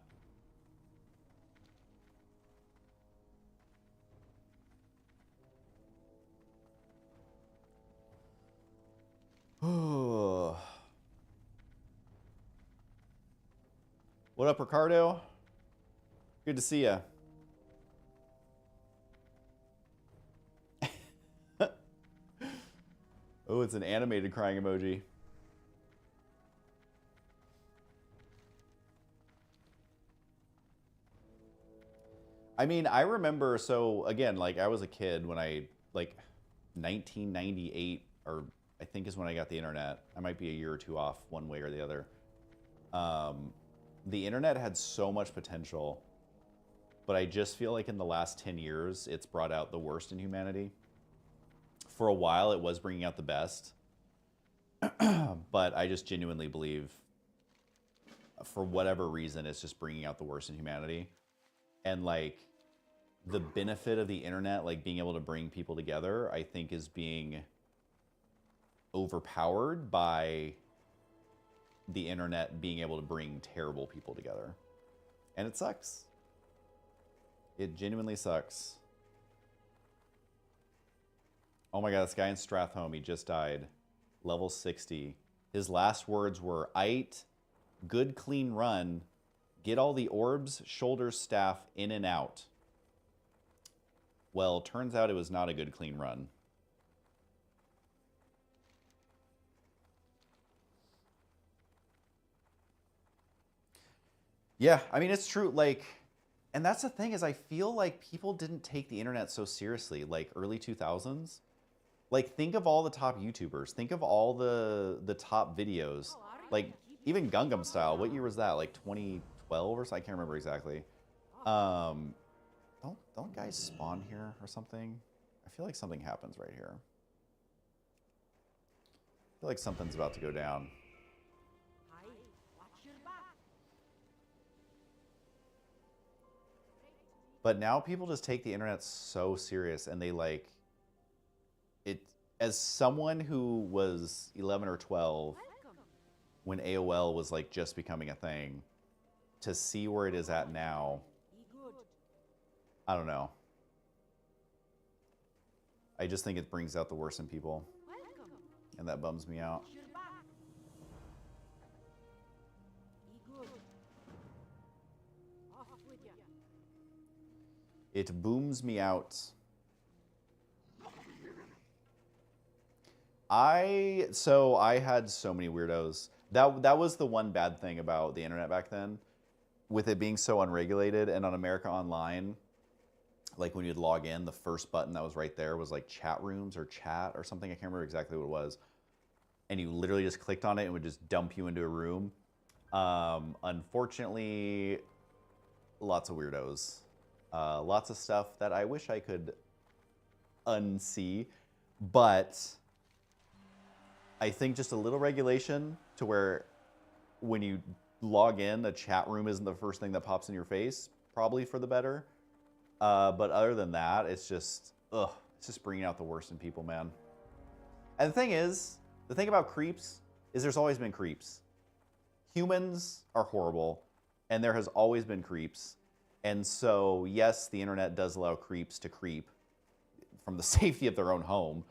What up, Ricardo? Good to see ya. Oh, it's an animated crying emoji. I mean, I remember, so again, like I was a kid when like 1998, or I think is when I got the internet. I might be a year or two off one way or the other. The internet had so much potential, but I just feel like in the last 10 years, it's brought out the worst in humanity. For a while, it was bringing out the best, but I just genuinely believe, for whatever reason, it's just bringing out the worst in humanity. And like the benefit of the internet, like being able to bring people together, I think is being overpowered by the internet being able to bring terrible people together. And it sucks. It genuinely sucks. Oh my god, this guy in Strathholme, he just died. Level 60. His last words were, "Ite, good clean run, get all the orbs, shoulders, staff in and out." Well, turns out it was not a good clean run. Yeah, I mean, it's true. Like, and that's the thing, is I feel like people didn't take the internet so seriously, like early 2000s. Like, think of all the top YouTubers. Think of all the top videos. Like, even Gangnam Style. What year was that? Like 2012 or so? I can't remember exactly. Don't guys spawn here or something? I feel like something happens right here. I feel like something's about to go down. But now people just take the internet so serious, and they like it. As someone who was 11 or 12 when AOL was like just becoming a thing, to see where it is at now, I don't know. I just think it brings out the worst in people, and that bums me out. It booms me out. I had so many weirdos. That was the one bad thing about the internet back then, with it being so unregulated. And on America Online, like when you'd log in, the first button that was right there was like chat rooms or chat or something. I can't remember exactly what it was. And you literally just clicked on it and it would just dump you into a room. Unfortunately, lots of weirdos. Lots of stuff that I wish I could unsee. But I think just a little regulation to where when you log in, a chat room isn't the first thing that pops in your face, probably for the better. But other than that, it's just bringing out the worst in people, man. And the thing about creeps is there's always been creeps. Humans are horrible, and there has always been creeps. And so, yes, the internet does allow creeps to creep from the safety of their own home.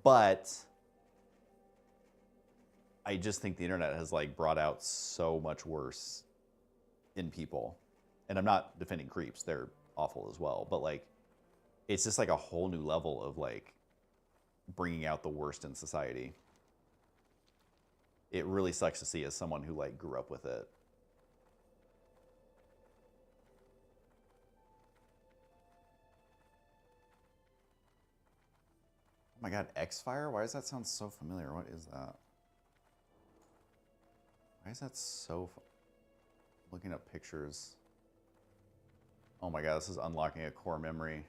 But I just think the internet has like brought out so much worse in people. And I'm not defending creeps, they're awful as well, but like it's just like a whole new level of like bringing out the worst in society. It really sucks to see as someone who like grew up with it. Oh my god, X-Fire? Why does that sound so familiar? What is that? Why is that so... Looking up pictures. Oh my god, this is unlocking a core memory.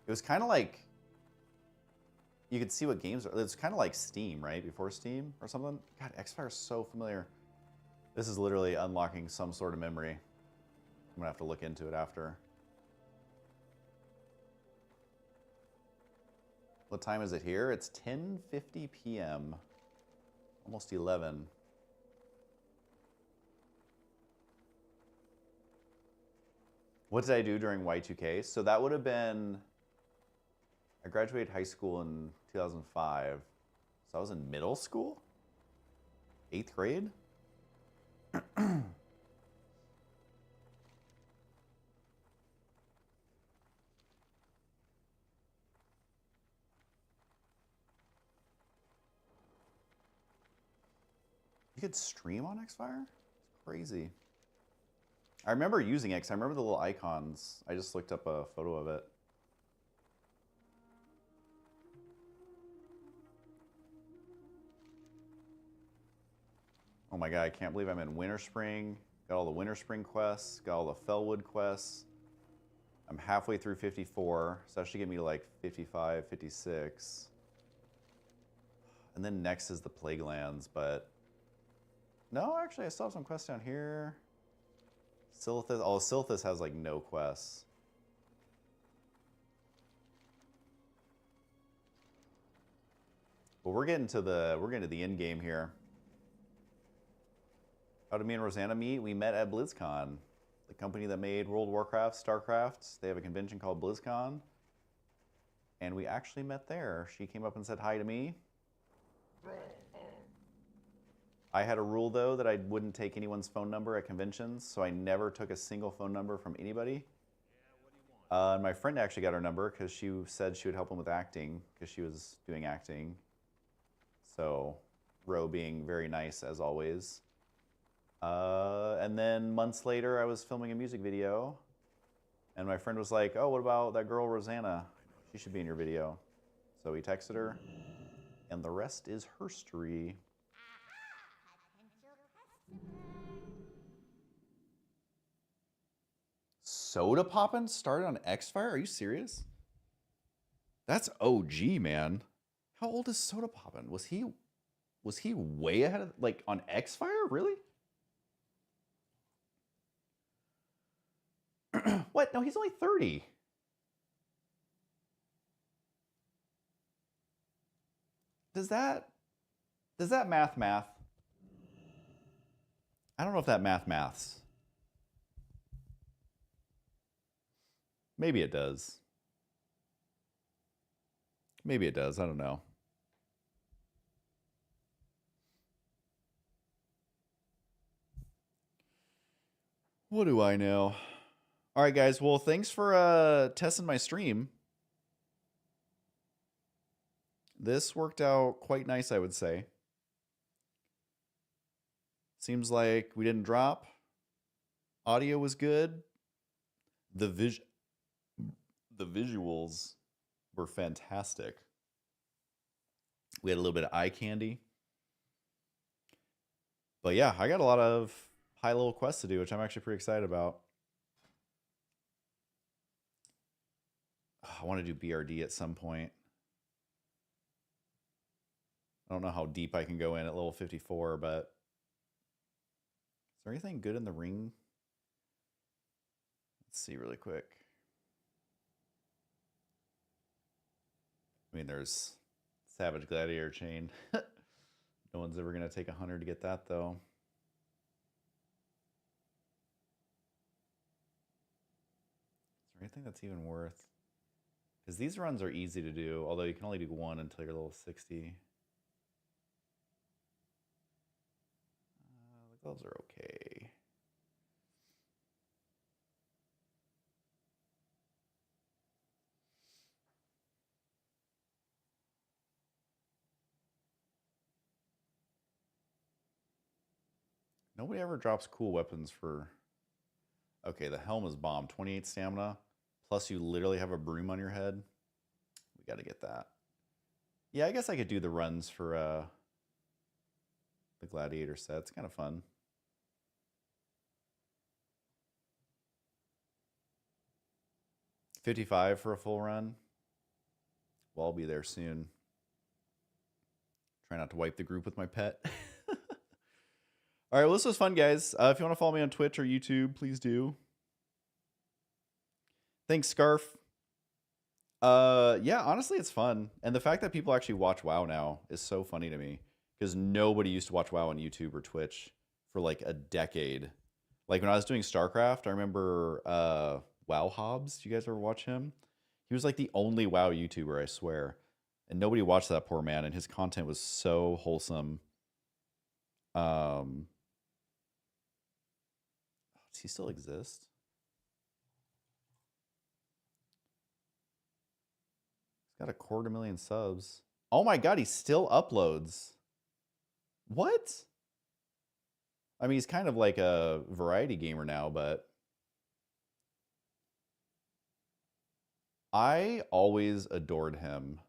It was kind of like... You could see what games are... It's kind of like Steam, right? Before Steam or something? God, X-Fire is so familiar. This is literally unlocking some sort of memory. I'm gonna have to look into it after. What time is it here? It's 10:50 p.m. Almost 11. What did I do during Y2K? So that would have been... I graduated high school in 2005. So I was in middle school? 8th grade? could stream on Xfire? It's crazy. I remember using it 'cause I remember the little icons. I just looked up a photo of it. Oh my god, I can't believe I'm in Winter Spring. Got all the Winter Spring quests, got all the Fellwood quests. I'm halfway through 54, so that should get me to like 55, 56. And then next is the Plaguelands, but... No, actually, I still have some quests down here. Silithus, oh, Silithus has like no quests. But we're getting to the end game here. How did me and Rosanna meet? We met at BlizzCon, the company that made World of Warcraft, StarCraft. They have a convention called BlizzCon, and we actually met there. She came up and said hi to me. I had a rule, though, that I wouldn't take anyone's phone number at conventions, so I never took a single phone number from anybody. And my friend actually got her number because she said she would help him with acting because she was doing acting. So, Ro being very nice, as always. And then months later, I was filming a music video, and my friend was like, oh, what about that girl, Rosanna? She should be in your video. So we texted her, and the rest is herstory. Soda Poppin' started on Xfire? Are you serious? That's OG, man. How old is Soda Poppin'? Was he way ahead of, like, on Xfire? Really? What? No, he's only 30. Does that math? I don't know if that maths. Maybe it does. Maybe it does. I don't know. What do I know? All right, guys. Well, thanks for testing my stream. This worked out quite nice, I would say. Seems like we didn't drop. Audio was good. The visuals were fantastic. We had a little bit of eye candy. But yeah, I got a lot of high-level quests to do, which I'm actually pretty excited about. I want to do BRD at some point. I don't know how deep I can go in at level 54, but is there anything good in the ring? Let's see really quick. I mean, there's Savage Gladiator Chain. No one's ever going to take 100 to get that, though. Is there anything that's even worth? Because these runs are easy to do, although you can only do one until you're level 60. The gloves are okay. Nobody ever drops cool weapons for... Okay, the helm is bomb. 28 stamina, plus you literally have a broom on your head. We got to get that. Yeah, I guess I could do the runs for the Gladiator set. It's kind of fun. $55 for a full run. Well, I'll be there soon. Try not to wipe the group with my pet. All right, well, this was fun, guys. If you want to follow me on Twitch or YouTube, please do. Thanks, Scarf. Yeah, honestly, it's fun. And the fact that people actually watch WoW now is so funny to me. Because nobody used to watch WoW on YouTube or Twitch for like a decade. Like when I was doing StarCraft, I remember WoW Hobbs. Do you guys ever watch him? He was like the only WoW YouTuber, I swear. And nobody watched that poor man, and his content was so wholesome. Does he still exist? He's got 250,000 subs. Oh my god, he still uploads. What? I mean, he's kind of like a variety gamer now, but I always adored him.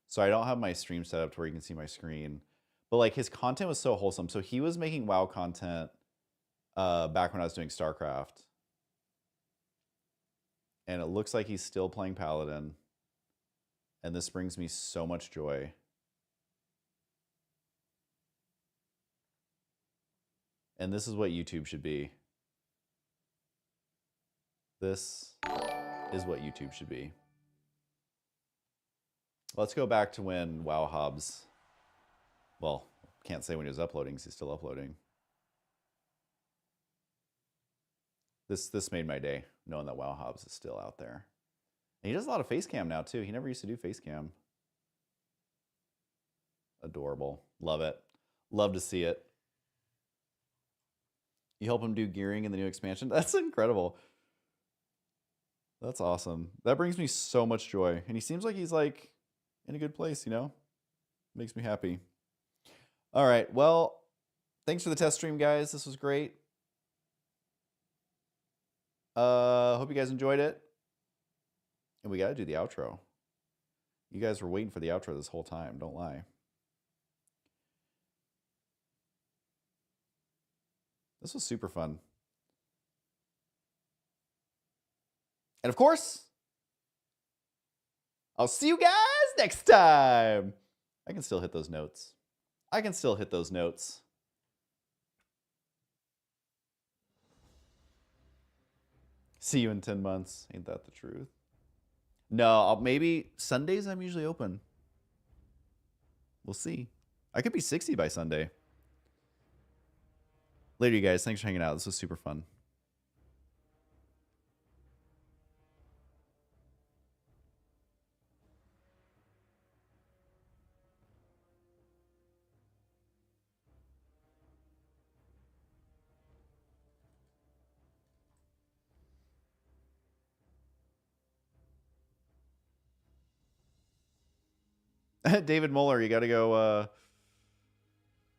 So I don't have my stream set up to where you can see my screen. But like his content was so wholesome. So he was making WoW content back when I was doing StarCraft. And it looks like he's still playing Paladin. And this brings me so much joy. And this is what YouTube should be. This is what YouTube should be. Let's go back to when WoW Hobbs, well, can't say when he was uploading because he's still uploading. This made my day, knowing that WoW Hobbs is still out there. And he does a lot of face cam now too. He never used to do face cam. Adorable. Love it. Love to see it. You help him do gearing in the new expansion? That's incredible. That's awesome. That brings me so much joy. And he seems like he's like in a good place, you know? Makes me happy. All right. Well, thanks for the test stream, guys. This was great. Hope you guys enjoyed it. And we got to do the outro. You guys were waiting for the outro this whole time. Don't lie. This was super fun. And of course, I'll see you guys next time. I can still hit those notes. I can still hit those notes. See you in 10 months. Ain't that the truth? No, maybe Sundays I'm usually open. We'll see. I could be 60 by Sunday. Later, you guys. Thanks for hanging out. This was super fun. David Muller, you got to go. I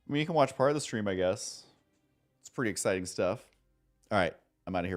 mean, you can watch part of the stream, I guess. It's pretty exciting stuff. All right, I'm out of here.